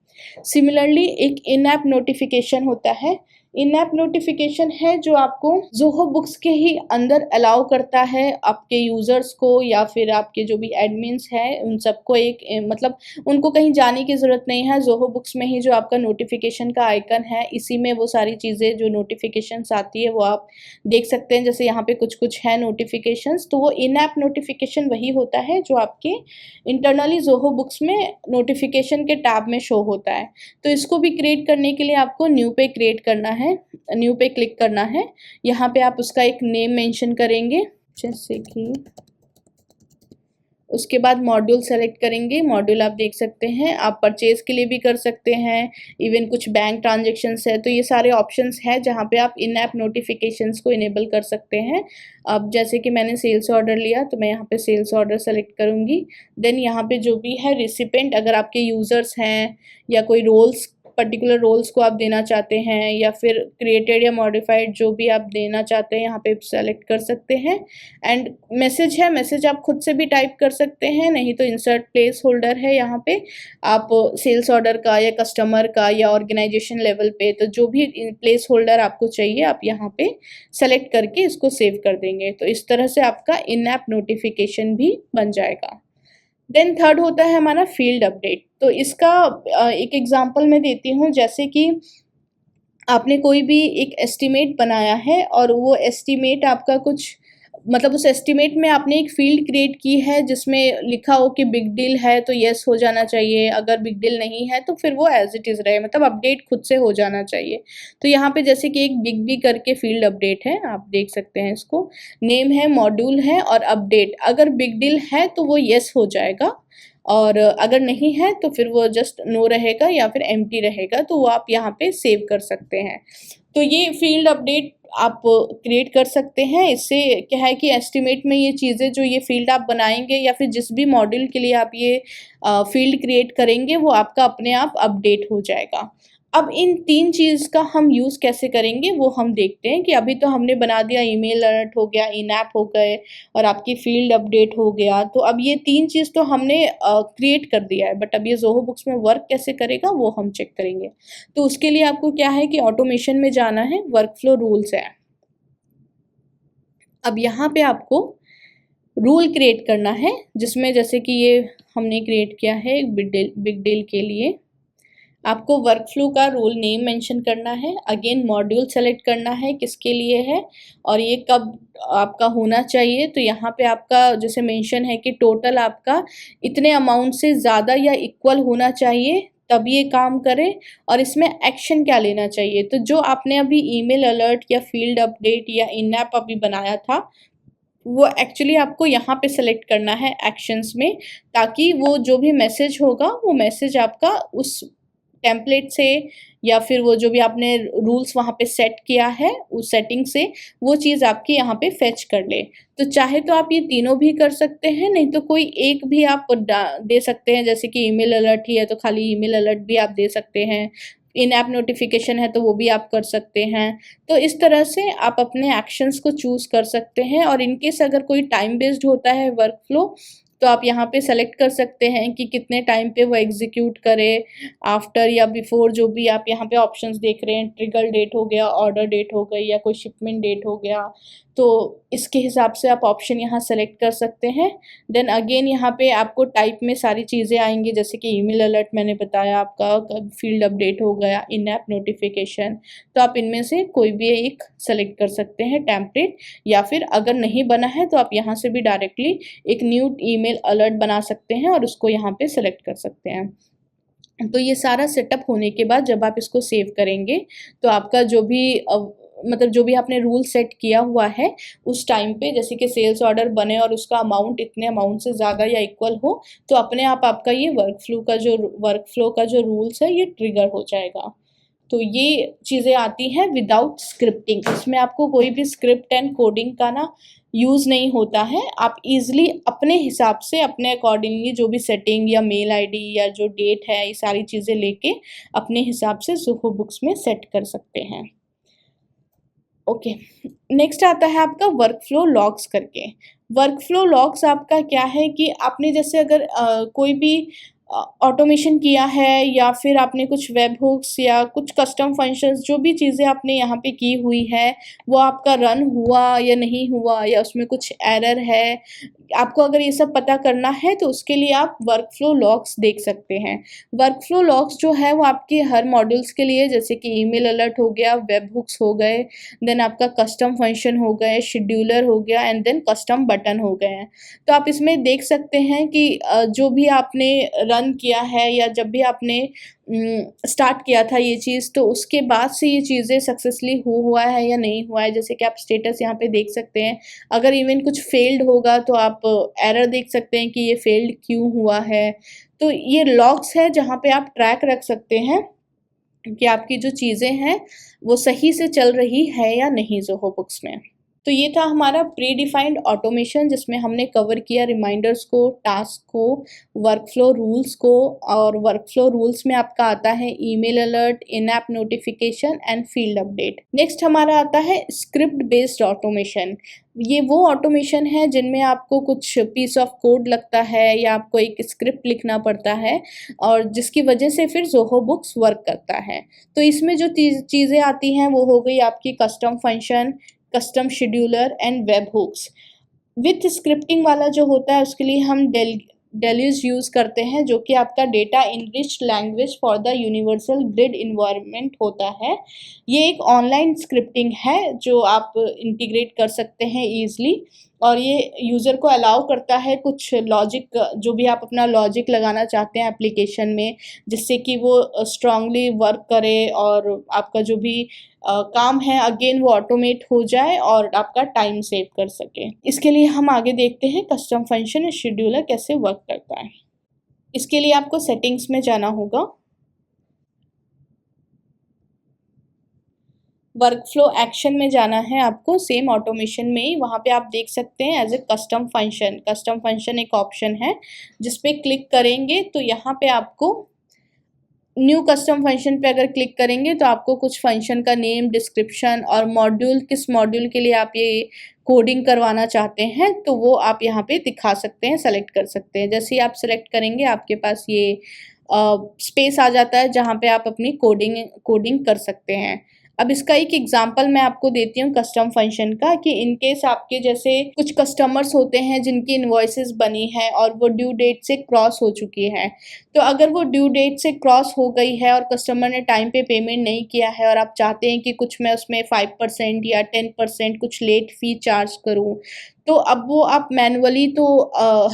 सिमिलरली एक इन ऐप नोटिफ़िकेशन होता है। इन ऐप नोटिफ़िकेशन है जो आपको ज़ोहो बुक्स के ही अंदर अलाउ करता है आपके यूज़र्स को या फिर आपके जो भी एडमिन्स हैं उन सबको एक मतलब उनको कहीं जाने की ज़रूरत नहीं है। ज़ोहो बुक्स में ही जो आपका नोटिफ़िकेशन का आइकन है, इसी में वो सारी चीज़ें जो नोटिफ़िकेशंस आती है वो आप देख सकते हैं। जैसे यहाँ पे कुछ है नोटिफ़िकेशंस, तो वो इन ऐप नोटिफ़िकेशन वही होता है जो आपके इंटरनली ज़ोहो बुक्स में नोटिफ़िकेशन के टैब में शो होता है। तो इसको भी क्रिएट करने के लिए आपको न्यू पे क्रिएट करना है, न्यू पे क्लिक करना है। यहाँ पे आप उसका एक नेम मेंशन करेंगे, जैसे कि उसके बाद मॉड्यूल सेलेक्ट करेंगे। मॉड्यूल आप देख सकते हैं, आप परचेज़ के लिए भी कर सकते हैं, इवन कुछ बैंक ट्रांजैक्शंस है, तो ये सारे ऑप्शंस हैं जहाँ पे आप इन ऐप नोटिफ़िकेशंस को इनेबल कर सकते हैं। अब जैसे कि मैंने सेल्स ऑर्डर लिया तो मैं यहाँ पे सेल्स ऑर्डर सेलेक्ट करूँगी। देन यहाँ पे जो भी है रिसिपिएंट, अगर आपके यूज़र्स हैं या कोई रोल्स पर्टिकुलर रोल्स को आप देना चाहते हैं या फिर क्रिएटेड या मॉडिफाइड जो भी आप देना चाहते हैं यहाँ पे सेलेक्ट कर सकते हैं। एंड मैसेज है, मैसेज आप खुद से भी टाइप कर सकते हैं, नहीं तो इंसर्ट प्लेस होल्डर है। यहाँ पे आप सेल्स ऑर्डर का या कस्टमर का या ऑर्गेनाइजेशन लेवल पे तो जो भी प्लेस होल्डर आपको चाहिए आप यहाँ पे सेलेक्ट करके इसको सेव कर देंगे। तो इस तरह से आपका इन ऐप नोटिफिकेशन भी बन जाएगा। देन थर्ड होता है हमारा फील्ड अपडेट। तो इसका एक एग्जांपल मैं देती हूँ, जैसे कि आपने कोई भी एक एस्टीमेट बनाया है और वो एस्टीमेट आपका कुछ मतलब उस एस्टिमेट में आपने एक फील्ड क्रिएट की है जिसमें लिखा हो कि बिग डील है तो यस हो जाना चाहिए, अगर बिग डील नहीं है तो फिर वो एज इट इज़ रहे, मतलब अपडेट खुद से हो जाना चाहिए। तो यहाँ पे जैसे कि एक बिग बी करके फील्ड अपडेट है, आप देख सकते हैं इसको, नेम है, मॉड्यूल है और अपडेट, अगर बिग डील है तो वो यस हो जाएगा और अगर नहीं है तो फिर वो जस्ट नो रहेगा या फिर एम्प्टी रहेगा, तो वो आप यहाँ पे सेव कर सकते हैं। तो ये फील्ड अपडेट आप क्रिएट कर सकते हैं। इससे क्या है कि एस्टिमेट में ये चीज़ें जो ये फील्ड आप बनाएंगे या फिर जिस भी मॉड्यूल के लिए आप ये फील्ड क्रिएट करेंगे वो आपका अपने आप अपडेट हो जाएगा। अब इन 3 चीज़ का हम यूज़ कैसे करेंगे वो हम देखते हैं कि अभी तो हमने बना दिया, ईमेल अलर्ट हो गया, इन ऐप हो गए और आपकी फील्ड अपडेट हो गया। तो अब ये 3 चीज़ तो हमने क्रिएट कर दिया है, बट अब ये ज़ोहो बुक्स में वर्क कैसे करेगा वो हम चेक करेंगे। तो उसके लिए आपको क्या है कि ऑटोमेशन में जाना है, वर्कफ्लो रूल्स है। अब यहाँ पे आपको रूल क्रिएट करना है जिसमें जैसे कि ये हमने क्रिएट किया है एक बिग डील के लिए। आपको वर्कफ्लो का रूल नेम मेंशन करना है, अगेन मॉड्यूल सेलेक्ट करना है किसके लिए है और ये कब आपका होना चाहिए। तो यहाँ पे आपका जैसे मेंशन है कि टोटल आपका इतने अमाउंट से ज़्यादा या इक्वल होना चाहिए तब ये काम करे और इसमें एक्शन क्या लेना चाहिए। तो जो आपने अभी ईमेल अलर्ट या फील्ड अपडेट या इन ऐप अभी बनाया था वो एक्चुअली आपको यहाँ पे सेलेक्ट करना है एक्शंस में, ताकि वो जो भी मैसेज होगा वो मैसेज आपका उस टेम्पलेट से या फिर वो जो भी आपने रूल्स वहाँ पे सेट किया है उस सेटिंग से वो चीज़ आपकी यहाँ पे फेच कर ले। तो चाहे तो आप ये तीनों भी कर सकते हैं, नहीं तो कोई एक भी आप दे सकते हैं, जैसे कि ईमेल अलर्ट ही है तो खाली ईमेल अलर्ट भी आप दे सकते हैं, इन ऐप नोटिफिकेशन है तो वो भी आप कर सकते हैं। तो इस तरह से आप अपने एक्शंस को चूज़ कर सकते हैं और इनकेस अगर कोई टाइम बेस्ड होता है वर्कफ्लो तो आप यहाँ पे सेलेक्ट कर सकते हैं कि कितने टाइम पे वो एग्जीक्यूट करे, आफ्टर या बिफोर, जो भी आप यहाँ पे ऑप्शंस देख रहे हैं, ट्रिगर डेट हो गया, ऑर्डर डेट हो गई या कोई शिपमेंट डेट हो गया, तो इसके हिसाब से आप ऑप्शन यहाँ सेलेक्ट कर सकते हैं। देन अगेन यहाँ पे आपको टाइप में सारी चीज़ें आएंगी, जैसे कि ईमेल अलर्ट मैंने बताया आपका, फील्ड अपडेट हो गया, इन ऐप नोटिफिकेशन, तो आप इनमें से कोई भी एक सेलेक्ट कर सकते हैं टेम्पलेट, या फिर अगर नहीं बना है तो आप यहाँ से भी डायरेक्टली एक न्यू ईमेल अलर्ट बना सकते हैं और उसको यहाँ पे सेलेक्ट कर सकते हैं। तो ये सारा सेटअप होने के बाद जब आप इसको सेव करेंगे तो आपका जो भी मतलब जो भी आपने रूल सेट किया हुआ है उस टाइम पे, जैसे कि सेल्स ऑर्डर बने और उसका अमाउंट इतने अमाउंट से ज़्यादा या इक्वल हो, तो अपने आप आपका ये वर्कफ्लो का जो रूल्स है ये ट्रिगर हो जाएगा। तो ये चीज़ें आती हैं विदाउट स्क्रिप्टिंग, इसमें आपको कोई भी स्क्रिप्ट एंड कोडिंग का ना यूज़ नहीं होता है। आप इजीली अपने हिसाब से अपने अकॉर्डिंगली जो भी सेटिंग या मेल आईडी या जो डेट है ये सारी चीज़ें लेके अपने हिसाब से ज़ोहो बुक्स में सेट कर सकते हैं। ओके, नेक्स्ट आता है आपका वर्कफ्लो लॉग्स करके। वर्कफ्लो लॉग्स आपका क्या है कि आपने जैसे अगर कोई भी ऑटोमेशन किया है या फिर आपने कुछ वेब हुक्स या कुछ कस्टम फंक्शंस जो भी चीज़ें आपने यहाँ पे की हुई है वो आपका रन हुआ या नहीं हुआ या उसमें कुछ एरर है, आपको अगर ये सब पता करना है तो उसके लिए आप वर्कफ्लो लॉग्स देख सकते हैं। वर्कफ्लो लॉग्स जो है वो आपके हर मॉड्यूल्स के लिए, जैसे कि ईमेल अलर्ट हो गया, वेब हुक्स हो गए, देन आपका कस्टम फंक्शन हो गए, शेड्यूलर हो गया एंड देन कस्टम बटन हो गए हैं। तो आप इसमें देख सकते हैं कि जो भी आपने रन किया है या जब भी आपने स्टार्ट किया था ये चीज़, तो उसके बाद से ये चीज़ें सक्सेसफुली हुआ है या नहीं हुआ है। जैसे कि आप स्टेटस यहाँ पे देख सकते हैं, अगर इवन कुछ फेल्ड होगा तो आप एरर देख सकते हैं कि ये फेल्ड क्यों हुआ है। तो ये लॉग्स है जहाँ पे आप ट्रैक रख सकते हैं कि आपकी जो चीज़ें हैं वो सही से चल रही है या नहीं ज़ोहो बुक्स में। तो ये था हमारा प्री डिफाइंड ऑटोमेशन जिसमें हमने कवर किया रिमाइंडर्स को, टास्क को, वर्कफ्लो रूल्स को, और वर्कफ्लो रूल्स में आपका आता है email alert, in app notification and field update. Next हमारा आता है स्क्रिप्ट बेस्ड ऑटोमेशन। ये वो ऑटोमेशन है जिनमें आपको कुछ पीस ऑफ कोड लगता है या आपको एक स्क्रिप्ट लिखना पड़ता है और जिसकी वजह से फिर ज़ोहो बुक्स वर्क करता है। तो इसमें जो चीज़ें आती हैं वो हो गई आपकी custom function, custom scheduler and webhooks. With scripting वाला जो होता है उसके लिए हम डेल्यूज यूज़ करते हैं, जो कि आपका data enrich language for the universal grid environment होता है। ये एक ऑनलाइन स्क्रिप्टिंग है जो आप इंटीग्रेट कर सकते हैं ईजिली। और ये यूज़र को अलाउ करता है कुछ लॉजिक, जो भी आप अपना लॉजिक लगाना चाहते हैं एप्लीकेशन में, जिससे कि वो स्ट्रांगली वर्क करे और आपका जो भी काम है अगेन वो ऑटोमेट हो जाए और आपका टाइम सेव कर सके। इसके लिए हम आगे देखते हैं कस्टम फंक्शन शेड्यूलर कैसे वर्क करता है। इसके लिए आपको सेटिंग्स में जाना होगा, वर्क फ्लो एक्शन में जाना है आपको, सेम ऑटोमेशन में ही। वहाँ पे आप देख सकते हैं एज ए कस्टम फंक्शन एक ऑप्शन है, जिस पे क्लिक करेंगे तो यहाँ पे आपको न्यू कस्टम फंक्शन पे अगर क्लिक करेंगे तो आपको कुछ फंक्शन का नेम, डिस्क्रिप्शन और मॉड्यूल, किस मॉड्यूल के लिए आप ये कोडिंग करवाना चाहते हैं तो वो आप यहाँ पे दिखा सकते हैं, सेलेक्ट कर सकते हैं। जैसे ही आप सेलेक्ट करेंगे आपके पास ये स्पेस आ जाता है जहाँ पे आप अपनी कोडिंग कर सकते हैं। अब इसका एक एग्जांपल मैं आपको देती हूँ कस्टम फंक्शन का, कि इन केस आपके जैसे कुछ कस्टमर्स होते हैं जिनकी इनवॉइसेस बनी है और वो ड्यू डेट से क्रॉस हो चुकी है। तो अगर वो ड्यू डेट से क्रॉस हो गई है और कस्टमर ने टाइम पे पेमेंट नहीं किया है और आप चाहते हैं कि कुछ मैं उसमें 5% या 10% कुछ लेट फी चार्ज करूँ, तो अब वो आप मैनुअली तो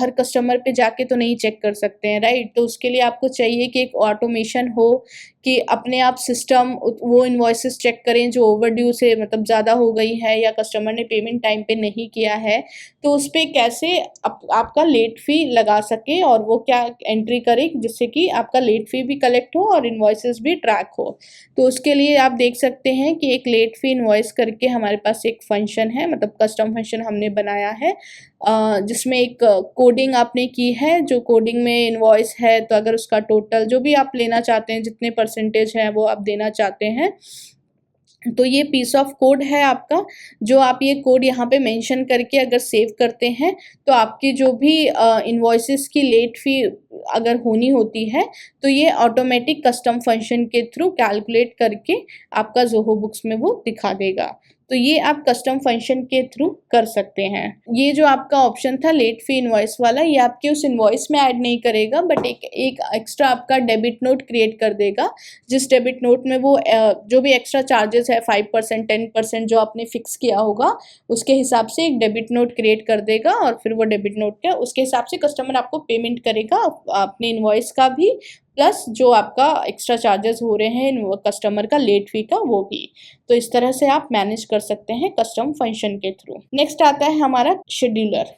हर कस्टमर पे जाके तो नहीं चेक कर सकते हैं, राइट? तो उसके लिए आपको चाहिए कि एक ऑटोमेशन हो कि अपने आप सिस्टम वो इनवॉइसेस चेक करें जो ओवरड्यू से मतलब ज़्यादा हो गई है या कस्टमर ने पेमेंट टाइम पे नहीं किया है, तो उस पे कैसे आपका लेट फ़ी लगा सके और वो क्या एंट्री करे जिससे कि आपका लेट फ़ी भी कलेक्ट हो और इनवॉइसेस भी ट्रैक हो। तो उसके लिए आप देख सकते हैं कि एक लेट फ़ी इनवॉइस करके हमारे पास एक फंक्शन है, मतलब कस्टम फंक्शन हमने बनाया है, जिसमें एक कोडिंग आपने की है, जो कोडिंग में इनवॉइस है तो अगर उसका टोटल जो भी आप लेना चाहते हैं, जितने परसेंटेज है वो आप देना चाहते हैं, तो ये पीस ऑफ कोड है आपका। जो आप ये कोड यहाँ पे मेंशन करके अगर सेव करते हैं तो आपकी जो भी इनवॉइसेस की लेट फ़ी अगर होनी होती है तो ये ऑटोमेटिक कस्टम फंक्शन के थ्रू कैलकुलेट करके आपका ज़ोहो बुक्स में वो दिखा देगा। तो ये आप कस्टम फंक्शन के थ्रू कर सकते हैं। ये जो आपका ऑप्शन था लेट फी इनवॉइस वाला, ये आपके उस इनवॉइस में ऐड नहीं करेगा, बट एक एक्स्ट्रा आपका डेबिट नोट क्रिएट कर देगा, जिस डेबिट नोट में वो जो भी एक्स्ट्रा चार्जेस है 5% 10% जो आपने फिक्स किया होगा उसके हिसाब से एक डेबिट नोट क्रिएट कर देगा और फिर वो डेबिट नोट का उसके हिसाब से कस्टमर आपको पेमेंट करेगा अपने इनवॉइस का भी, प्लस जो आपका एक्स्ट्रा चार्जेस हो रहे हैं कस्टमर का लेट फी का वो भी। तो इस तरह से आप मैनेज कर सकते हैं कस्टम फंक्शन के थ्रू। नेक्स्ट आता है हमारा शेड्यूलर।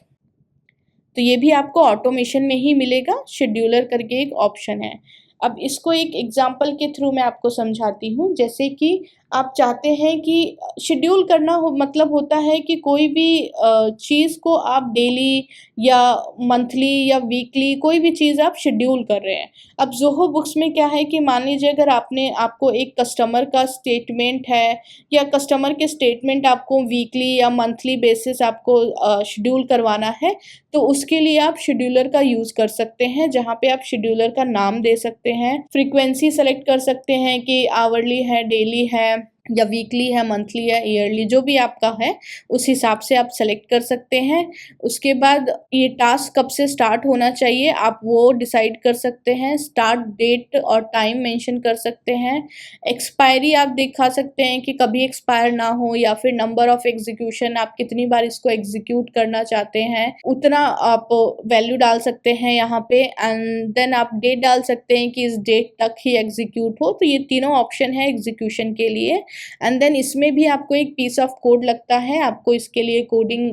तो ये भी आपको ऑटोमेशन में ही मिलेगा, शेड्यूलर करके एक ऑप्शन है। अब इसको एक एग्जांपल के थ्रू मैं आपको समझाती हूँ। जैसे कि आप चाहते हैं कि शेड्यूल करना हो, मतलब होता है कि कोई भी चीज़ को आप डेली या मंथली या वीकली कोई भी चीज़ आप शेड्यूल कर रहे हैं। अब ज़ोहो बुक्स में क्या है कि मान लीजिए अगर आपको एक कस्टमर का स्टेटमेंट है या कस्टमर के स्टेटमेंट आपको वीकली या मंथली बेसिस आपको शेड्यूल करवाना है, तो उसके लिए आप शेड्यूलर का यूज़ कर सकते हैं, जहाँ पे आप शेड्यूलर का नाम दे सकते हैं, फ्रीक्वेंसी सेलेक्ट कर सकते हैं कि आवरली है, डेली है या वीकली है, मंथली है, ईयरली, जो भी आपका है उस हिसाब से आप सेलेक्ट कर सकते हैं। उसके बाद ये टास्क कब से स्टार्ट होना चाहिए आप वो डिसाइड कर सकते हैं, स्टार्ट डेट और टाइम मेंशन कर सकते हैं, एक्सपायरी आप दिखा सकते हैं कि कभी एक्सपायर ना हो, या फिर नंबर ऑफ एग्जीक्यूशन आप कितनी बार इसको एग्जीक्यूट करना चाहते हैं उतना आप वैल्यू डाल सकते हैं यहाँ पे, एंड देन आप डेट डाल सकते हैं कि इस डेट तक ही एग्जीक्यूट हो। तो ये तीनों ऑप्शन है एग्जीक्यूशन के लिए। एंड देन इसमें भी आपको एक पीस ऑफ कोड लगता है, आपको इसके लिए कोडिंग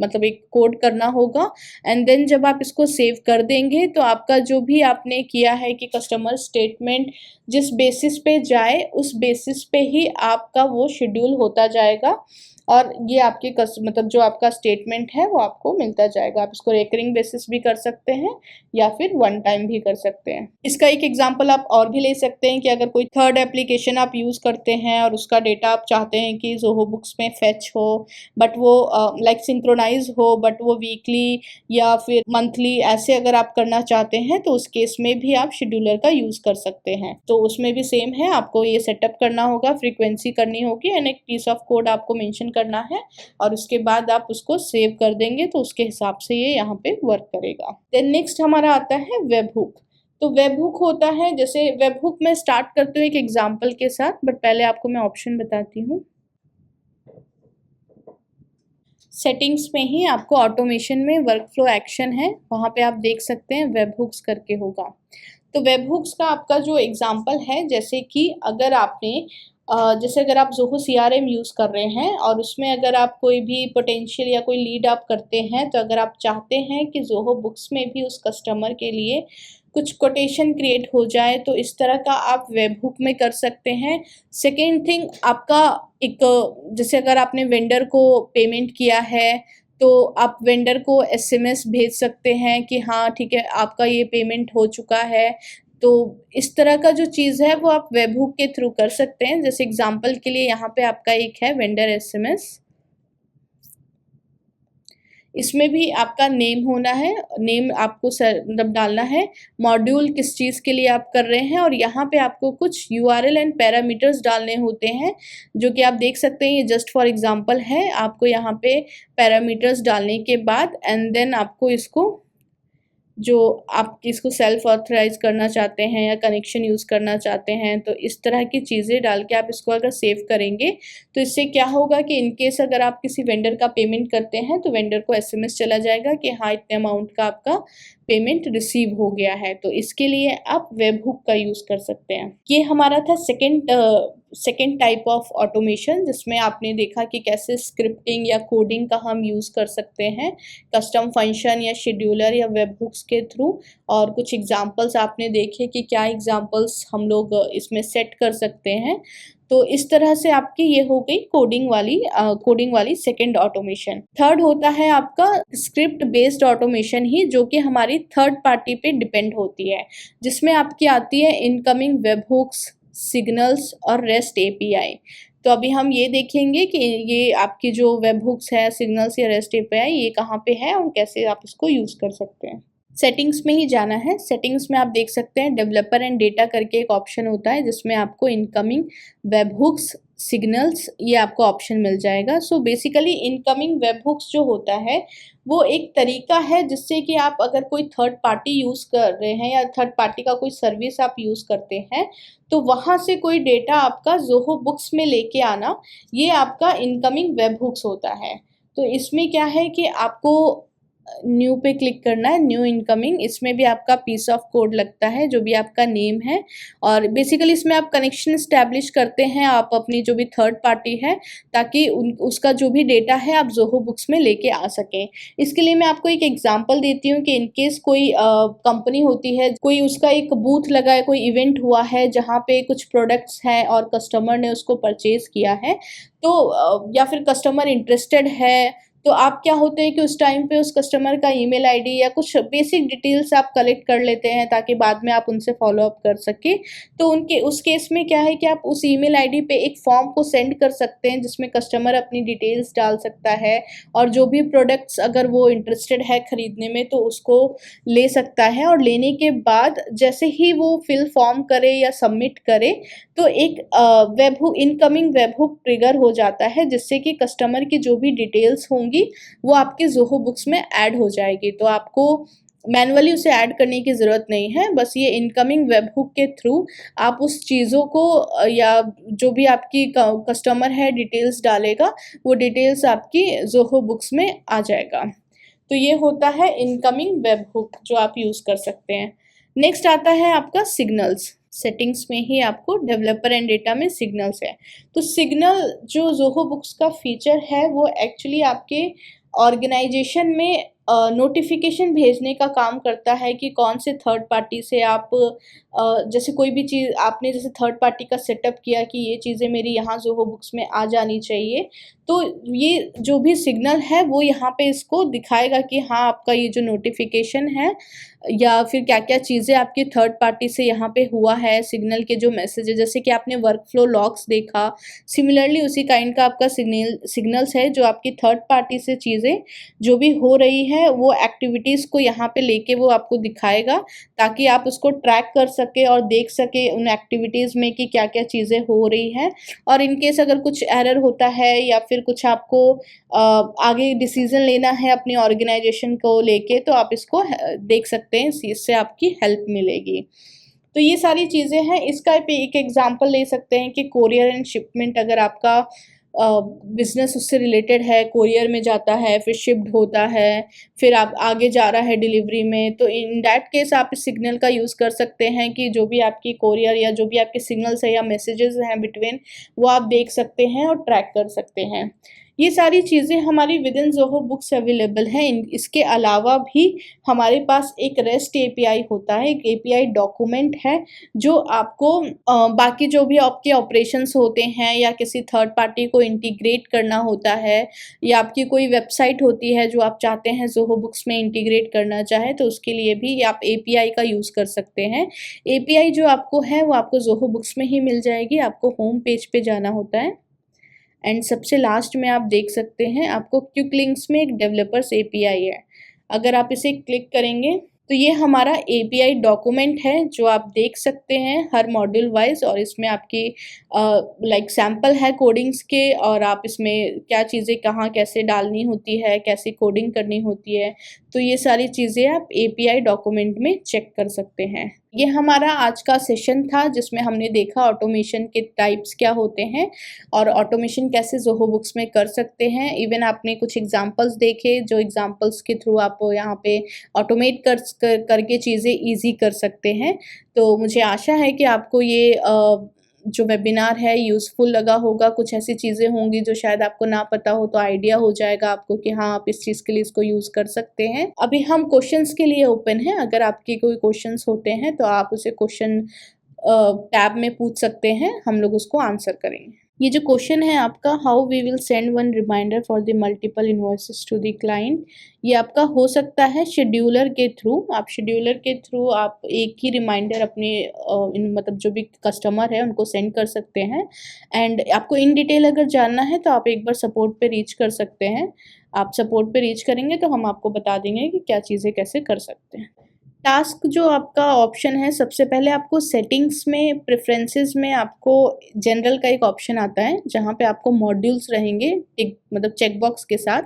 मतलब एक कोड करना होगा। एंड देन जब आप इसको सेव कर देंगे तो आपका जो भी आपने किया है कि कस्टमर स्टेटमेंट जिस बेसिस पे जाए उस बेसिस पे ही आपका वो शेड्यूल होता जाएगा और ये आपके मतलब जो आपका स्टेटमेंट है वो आपको मिलता जाएगा। आप इसको रेकरिंग बेसिस भी कर सकते हैं या फिर वन टाइम भी कर सकते हैं। इसका एक एग्जांपल आप और भी ले सकते हैं कि अगर कोई थर्ड एप्लीकेशन आप यूज़ करते हैं और उसका डेटा आप चाहते हैं कि ज़ोहो बुक्स में फेच हो, बट वो लाइक सिंक्रोनाइज हो, बट वो वीकली या फिर मंथली ऐसे अगर आप करना चाहते हैं तो उस केस में भी आप शेड्यूलर का यूज़ कर सकते हैं। तो उसमें भी सेम है, आपको ये सेटअप करना होगा, फ्रीक्वेंसी करनी होगी एंड एक पीस ऑफ कोड आपको मेंशन करना है और उसके बाद आप उसको सेव कर देंगे तो उसके हिसाब से ये यहाँ पे वर्क करेगा। देन नेक्स्ट हमारा आता है वेब हुक। तो वेब हुक होता है, जैसे वेब हुक में स्टार्ट करते हुए एक एग्जांपल के साथ, बट पहले आपको मैं ऑप्शन बताती हूँ। सेटिंग्स में ही आपको ऑटोमेशन में वर्क फ्लो एक्शन है, वहाँ पे आप देख सकते हैं वेब हुक्स करके होगा। तो वेब हुक्स का आपका जो एग्जांपल है, जैसे कि अगर आपने जैसे अगर आप ज़ोहो सीआरएम यूज़ कर रहे हैं और उसमें अगर आप कोई भी पोटेंशियल या कोई लीड आप करते हैं, तो अगर आप चाहते हैं कि ज़ोहो बुक्स में भी उस कस्टमर के लिए कुछ कोटेशन क्रिएट हो जाए, तो इस तरह का आप वेब हुक में कर सकते हैं। सेकेंड थिंग, आपका एक जैसे अगर आपने वेंडर को पेमेंट किया है, तो आप वेंडर को एसएमएस भेज सकते हैं कि हाँ ठीक है, आपका ये पेमेंट हो चुका है। तो इस तरह का जो चीज़ है वो आप वेब हुक के थ्रू कर सकते हैं। जैसे एग्जांपल के लिए यहाँ पे आपका एक है वेंडर एसएमएस, इसमें भी आपका नेम होना है, नेम आपको मतलब डालना है, मॉड्यूल किस चीज़ के लिए आप कर रहे हैं, और यहाँ पे आपको कुछ यूआरएल एंड पैरामीटर्स डालने होते हैं, जो कि आप देख सकते हैं, ये जस्ट फॉर एग्जांपल है। आपको यहाँ पे पैरामीटर्स डालने के बाद एंड देन आपको इसको जो आप इसको सेल्फ ऑथराइज करना चाहते हैं या कनेक्शन यूज़ करना चाहते हैं, तो इस तरह की चीज़ें डाल के आप इसको अगर सेव करेंगे, तो इससे क्या होगा कि इन केस अगर आप किसी वेंडर का पेमेंट करते हैं, तो वेंडर को एसएमएस चला जाएगा कि हाँ इतने अमाउंट का आपका पेमेंट रिसीव हो गया है। तो इसके लिए आप वेब हुक का यूज़ कर सकते हैं। ये हमारा था सेकेंड टाइप ऑफ ऑटोमेशन, जिसमें आपने देखा कि कैसे स्क्रिप्टिंग या कोडिंग का हम यूज़ कर सकते हैं कस्टम फंक्शन या शेड्यूलर या वेब हुक्स के थ्रू, और कुछ एग्जांपल्स आपने देखे कि क्या एग्जांपल्स हम लोग इसमें सेट कर सकते हैं। तो इस तरह से आपकी ये हो गई कोडिंग वाली सेकेंड ऑटोमेशन। थर्ड होता है आपका स्क्रिप्ट बेस्ड ऑटोमेशन ही, जो कि हमारी थर्ड पार्टी पे डिपेंड होती है, जिसमें आपकी आती है इनकमिंग वेब हुक्स, सिग्नल्स और रेस्ट एपीआई। तो अभी हम ये देखेंगे कि ये आपकी जो वेब हुक्स है, सिग्नल्स या रेस्ट एपीआई, ये कहाँ पे है और कैसे आप इसको यूज़ कर सकते हैं। सेटिंग्स में ही जाना है। सेटिंग्स में आप देख सकते हैं डेवलपर एंड डेटा करके एक ऑप्शन होता है, जिसमें आपको इनकमिंग वेब हुक्स, सिग्नल्स, ये आपको ऑप्शन मिल जाएगा। So basically incoming webhooks जो होता है वो एक तरीका है जिससे कि आप अगर कोई थर्ड पार्टी यूज़ कर रहे हैं या थर्ड पार्टी का कोई सर्विस आप यूज़ करते हैं, तो वहाँ से कोई डेटा आपका ज़ोहो बुक्स में लेके आना, ये आपका इनकमिंग वेब हुक्स होता है। तो इसमें क्या है कि आपको न्यू पे क्लिक करना है, न्यू इनकमिंग। इसमें भी आपका पीस ऑफ कोड लगता है, जो भी आपका नेम है, और बेसिकली इसमें आप कनेक्शन इस्टेब्लिश करते हैं आप अपनी जो भी थर्ड पार्टी है, ताकि उसका जो भी डेटा है आप ज़ोहो बुक्स में लेके आ सकें। इसके लिए मैं आपको एक एग्जांपल देती हूँ कि इनकेस कोई कंपनी होती है, कोई उसका एक बूथ लगा है, कोई इवेंट हुआ है जहाँ पे कुछ प्रोडक्ट्स हैं और कस्टमर ने उसको परचेज किया है, तो या फिर कस्टमर इंटरेस्टेड है, तो आप क्या होते हैं कि उस टाइम पे उस कस्टमर का ईमेल आईडी या कुछ बेसिक डिटेल्स आप कलेक्ट कर लेते हैं, ताकि बाद में आप उनसे फॉलो अप कर सकें। तो उनके उस केस में क्या है कि आप उस ईमेल आईडी पे एक फॉर्म को सेंड कर सकते हैं, जिसमें कस्टमर अपनी डिटेल्स डाल सकता है, और जो भी प्रोडक्ट्स अगर वो इंटरेस्टेड है ख़रीदने में, तो उसको ले सकता है। और लेने के बाद जैसे ही वो फिल फॉर्म करे या सबमिट करे, तो एक web hook, incoming web hook trigger हो जाता है, जिससे कि कस्टमर की जो भी डिटेल्स होंगी वो आपके ज़ोहो बुक्स में ऐड हो जाएगी। तो आपको मैनुअली उसे ऐड करने की ज़रूरत नहीं है, बस ये इनकमिंग वेब हुक के थ्रू आप उस चीज़ों को या जो भी आपकी कस्टमर है डिटेल्स डालेगा, वो डिटेल्स आपकी ज़ोहो बुक्स में आ जाएगा। तो ये होता है इनकमिंग वेब हुक, जो आप यूज़ कर सकते हैं। नेक्स्ट आता है आपका सिग्नल्स। सेटिंग्स में ही आपको डेवलपर एंड डेटा में सिग्नल्स है। तो सिग्नल जो ज़ोहो बुक्स का फीचर है, वो एक्चुअली आपके ऑर्गेनाइजेशन में नोटिफिकेशन भेजने का काम करता है कि कौन से थर्ड पार्टी से आप जैसे कोई भी चीज़ आपने जैसे थर्ड पार्टी का सेटअप किया कि ये चीज़ें मेरी यहाँ ज़ोहो बुक्स में आ जानी चाहिए, तो ये जो भी सिग्नल है वो यहाँ पे इसको दिखाएगा कि हाँ आपका ये जो नोटिफिकेशन है या फिर क्या-क्या चीज़ें आपकी थर्ड पार्टी से यहाँ पे हुआ है, सिग्नल के जो मैसेज है, जैसे कि आपने वर्क फ्लो लॉग्स देखा, सिमिलरली उसी काइंड का आपका सिग्नल्स है, जो आपकी थर्ड पार्टी से चीज़ें जो भी हो रही है, वो एक्टिविटीज़ को यहाँ पे लेके वो आपको दिखाएगा, ताकि आप उसको ट्रैक कर सकें और देख सकें उन एक्टिविटीज़ में कि क्या-क्या चीज़ें हो रही हैं। और इन केस अगर कुछ एरर होता है या फिर कुछ आपको आगे डिसीज़न लेना है अपनी ऑर्गेनाइजेशन को लेके, तो आप इसको देख सकते हैं, इससे आपकी हेल्प मिलेगी। तो ये सारी चीज़ें हैं। इसका पे एक एग्जांपल ले सकते हैं कि कोरियर एंड शिपमेंट अगर आपका बिज़नेस उससे रिलेटेड है, कोरियर में जाता है, फिर शिप्ड होता है, फिर आप आगे जा रहा है डिलीवरी में, तो इन दैट केस आप इस सिग्नल का यूज़ कर सकते हैं कि जो भी आपकी कोरियर या जो भी आपके सिग्नल्स है या मैसेजेस हैं बिटवीन, वो आप देख सकते हैं और ट्रैक कर सकते हैं। ये सारी चीज़ें हमारी विदिन ज़ोहो बुक्स अवेलेबल हैं। इसके अलावा भी हमारे पास एक रेस्ट एपीआई होता है, एक एपीआई डॉक्यूमेंट है जो आपको बाकी जो भी आपके ऑपरेशंस होते हैं या किसी थर्ड पार्टी को इंटीग्रेट करना होता है या आपकी कोई वेबसाइट होती है जो आप चाहते हैं ज़ोहो बुक्स में इंटीग्रेट करना चाहें, तो उसके लिए भी आप एपीआई का यूज़ कर सकते हैं। एपीआई जो आपको है वो आपको ज़ोहो बुक्स में ही मिल जाएगी, आपको होम पेज पे जाना होता है एंड सबसे लास्ट में आप देख सकते हैं आपको क्विक लिंक्स में एक डेवलपर्स एपीआई है। अगर आप इसे क्लिक करेंगे तो ये हमारा एपीआई डॉक्यूमेंट है जो आप देख सकते हैं हर मॉड्यूल वाइज, और इसमें आपकी लाइक सैम्पल है कोडिंग्स के, और आप इसमें क्या चीज़ें कहाँ कैसे डालनी होती है, कैसे कोडिंग करनी होती है, तो ये सारी चीज़ें आप एपीआई डॉक्यूमेंट में चेक कर सकते हैं। ये हमारा आज का सेशन था जिसमें हमने देखा ऑटोमेशन के टाइप्स क्या होते हैं और ऑटोमेशन कैसे ज़ोहो बुक्स में कर सकते हैं। इवन आपने कुछ एग्जांपल्स देखे जो एग्जांपल्स के थ्रू आप यहाँ पे ऑटोमेट करके चीज़ें ईजी कर सकते हैं। तो मुझे आशा है कि आपको ये जो वेबिनार है यूज़फुल लगा होगा। कुछ ऐसी चीज़ें होंगी जो शायद आपको ना पता हो तो आइडिया हो जाएगा आपको कि हाँ, आप इस चीज़ के लिए इसको यूज़ कर सकते हैं। अभी हम क्वेश्चंस के लिए ओपन हैं। अगर आपके कोई क्वेश्चंस होते हैं तो आप उसे क्वेश्चन टैब में पूछ सकते हैं, हम लोग उसको आंसर करेंगे। ये जो क्वेश्चन है आपका, how we will send one reminder for the multiple invoices to the client, ये आपका हो सकता है शेड्यूलर के थ्रू। आप शेड्यूलर के थ्रू आप एक ही रिमाइंडर अपने मतलब जो भी कस्टमर है उनको सेंड कर सकते हैं। एंड आपको इन डिटेल अगर जानना है तो आप एक बार सपोर्ट पे रीच कर सकते हैं। आप सपोर्ट पे रीच करेंगे तो हम आपको बता देंगे कि क्या चीज़ें कैसे कर सकते हैं। टास्क जो आपका ऑप्शन है, सबसे पहले आपको सेटिंग्स में प्रेफरेंसेस में आपको जनरल का एक ऑप्शन आता है जहाँ पे आपको मॉड्यूल्स रहेंगे टिक मतलब चेक बॉक्स के साथ।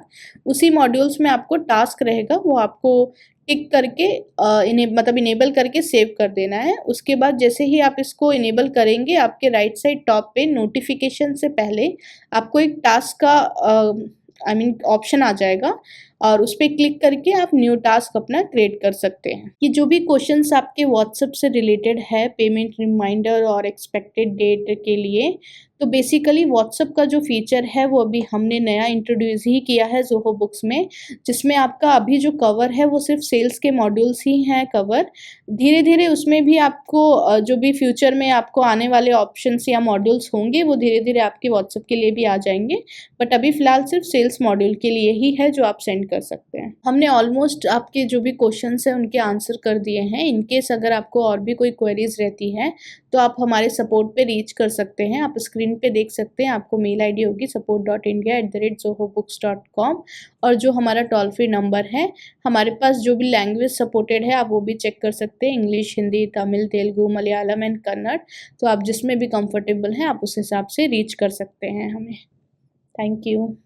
उसी मॉड्यूल्स में आपको टास्क रहेगा, वो आपको टिक करके इनेबल करके सेव कर देना है। उसके बाद जैसे ही आप इसको इनेबल करेंगे आपके राइट साइड टॉप पे नोटिफिकेशन से पहले आपको एक टास्क का ऑप्शन आ जाएगा और उस पर क्लिक करके आप न्यू टास्क अपना क्रिएट कर सकते हैं। कि जो भी क्वेश्चंस आपके व्हाट्सएप से रिलेटेड है पेमेंट रिमाइंडर और एक्सपेक्टेड डेट के लिए, तो बेसिकली व्हाट्सएप का जो फीचर है वो अभी हमने नया इंट्रोड्यूस ही किया है ज़ोहो बुक्स में, जिसमें आपका अभी जो कवर है वो सिर्फ सेल्स के मॉड्यूल्स ही हैं कवर। धीरे धीरे उसमें भी आपको जो भी फ्यूचर में आपको आने वाले ऑप्शंस या मॉड्यूल्स होंगे वो धीरे धीरे आपके व्हाट्सएप के लिए भी आ जाएंगे, बट अभी फ़िलहाल सिर्फ सेल्स मॉड्यूल के लिए ही है जो आप सेंड कर सकते हैं। हमने ऑलमोस्ट आपके जो भी क्वेश्चंस हैं उनके आंसर कर दिए हैं। इन केस अगर आपको और भी कोई क्वेरीज रहती हैं तो आप हमारे सपोर्ट पे रीच कर सकते हैं। आप स्क्रीन पे देख सकते हैं, आपको मेल आईडी होगी support.india@zohobooks.com, और जो हमारा टोल फ्री नंबर है, हमारे पास जो भी लैंग्वेज सपोर्टेड है आप वो भी चेक कर सकते हैं, इंग्लिश, हिंदी, तमिल, तेलुगु, मलयालम एंड कन्नड़। तो आप जिसमें भी कंफर्टेबल हैं आप उस हिसाब से रीच कर सकते हैं हमें। Thank you.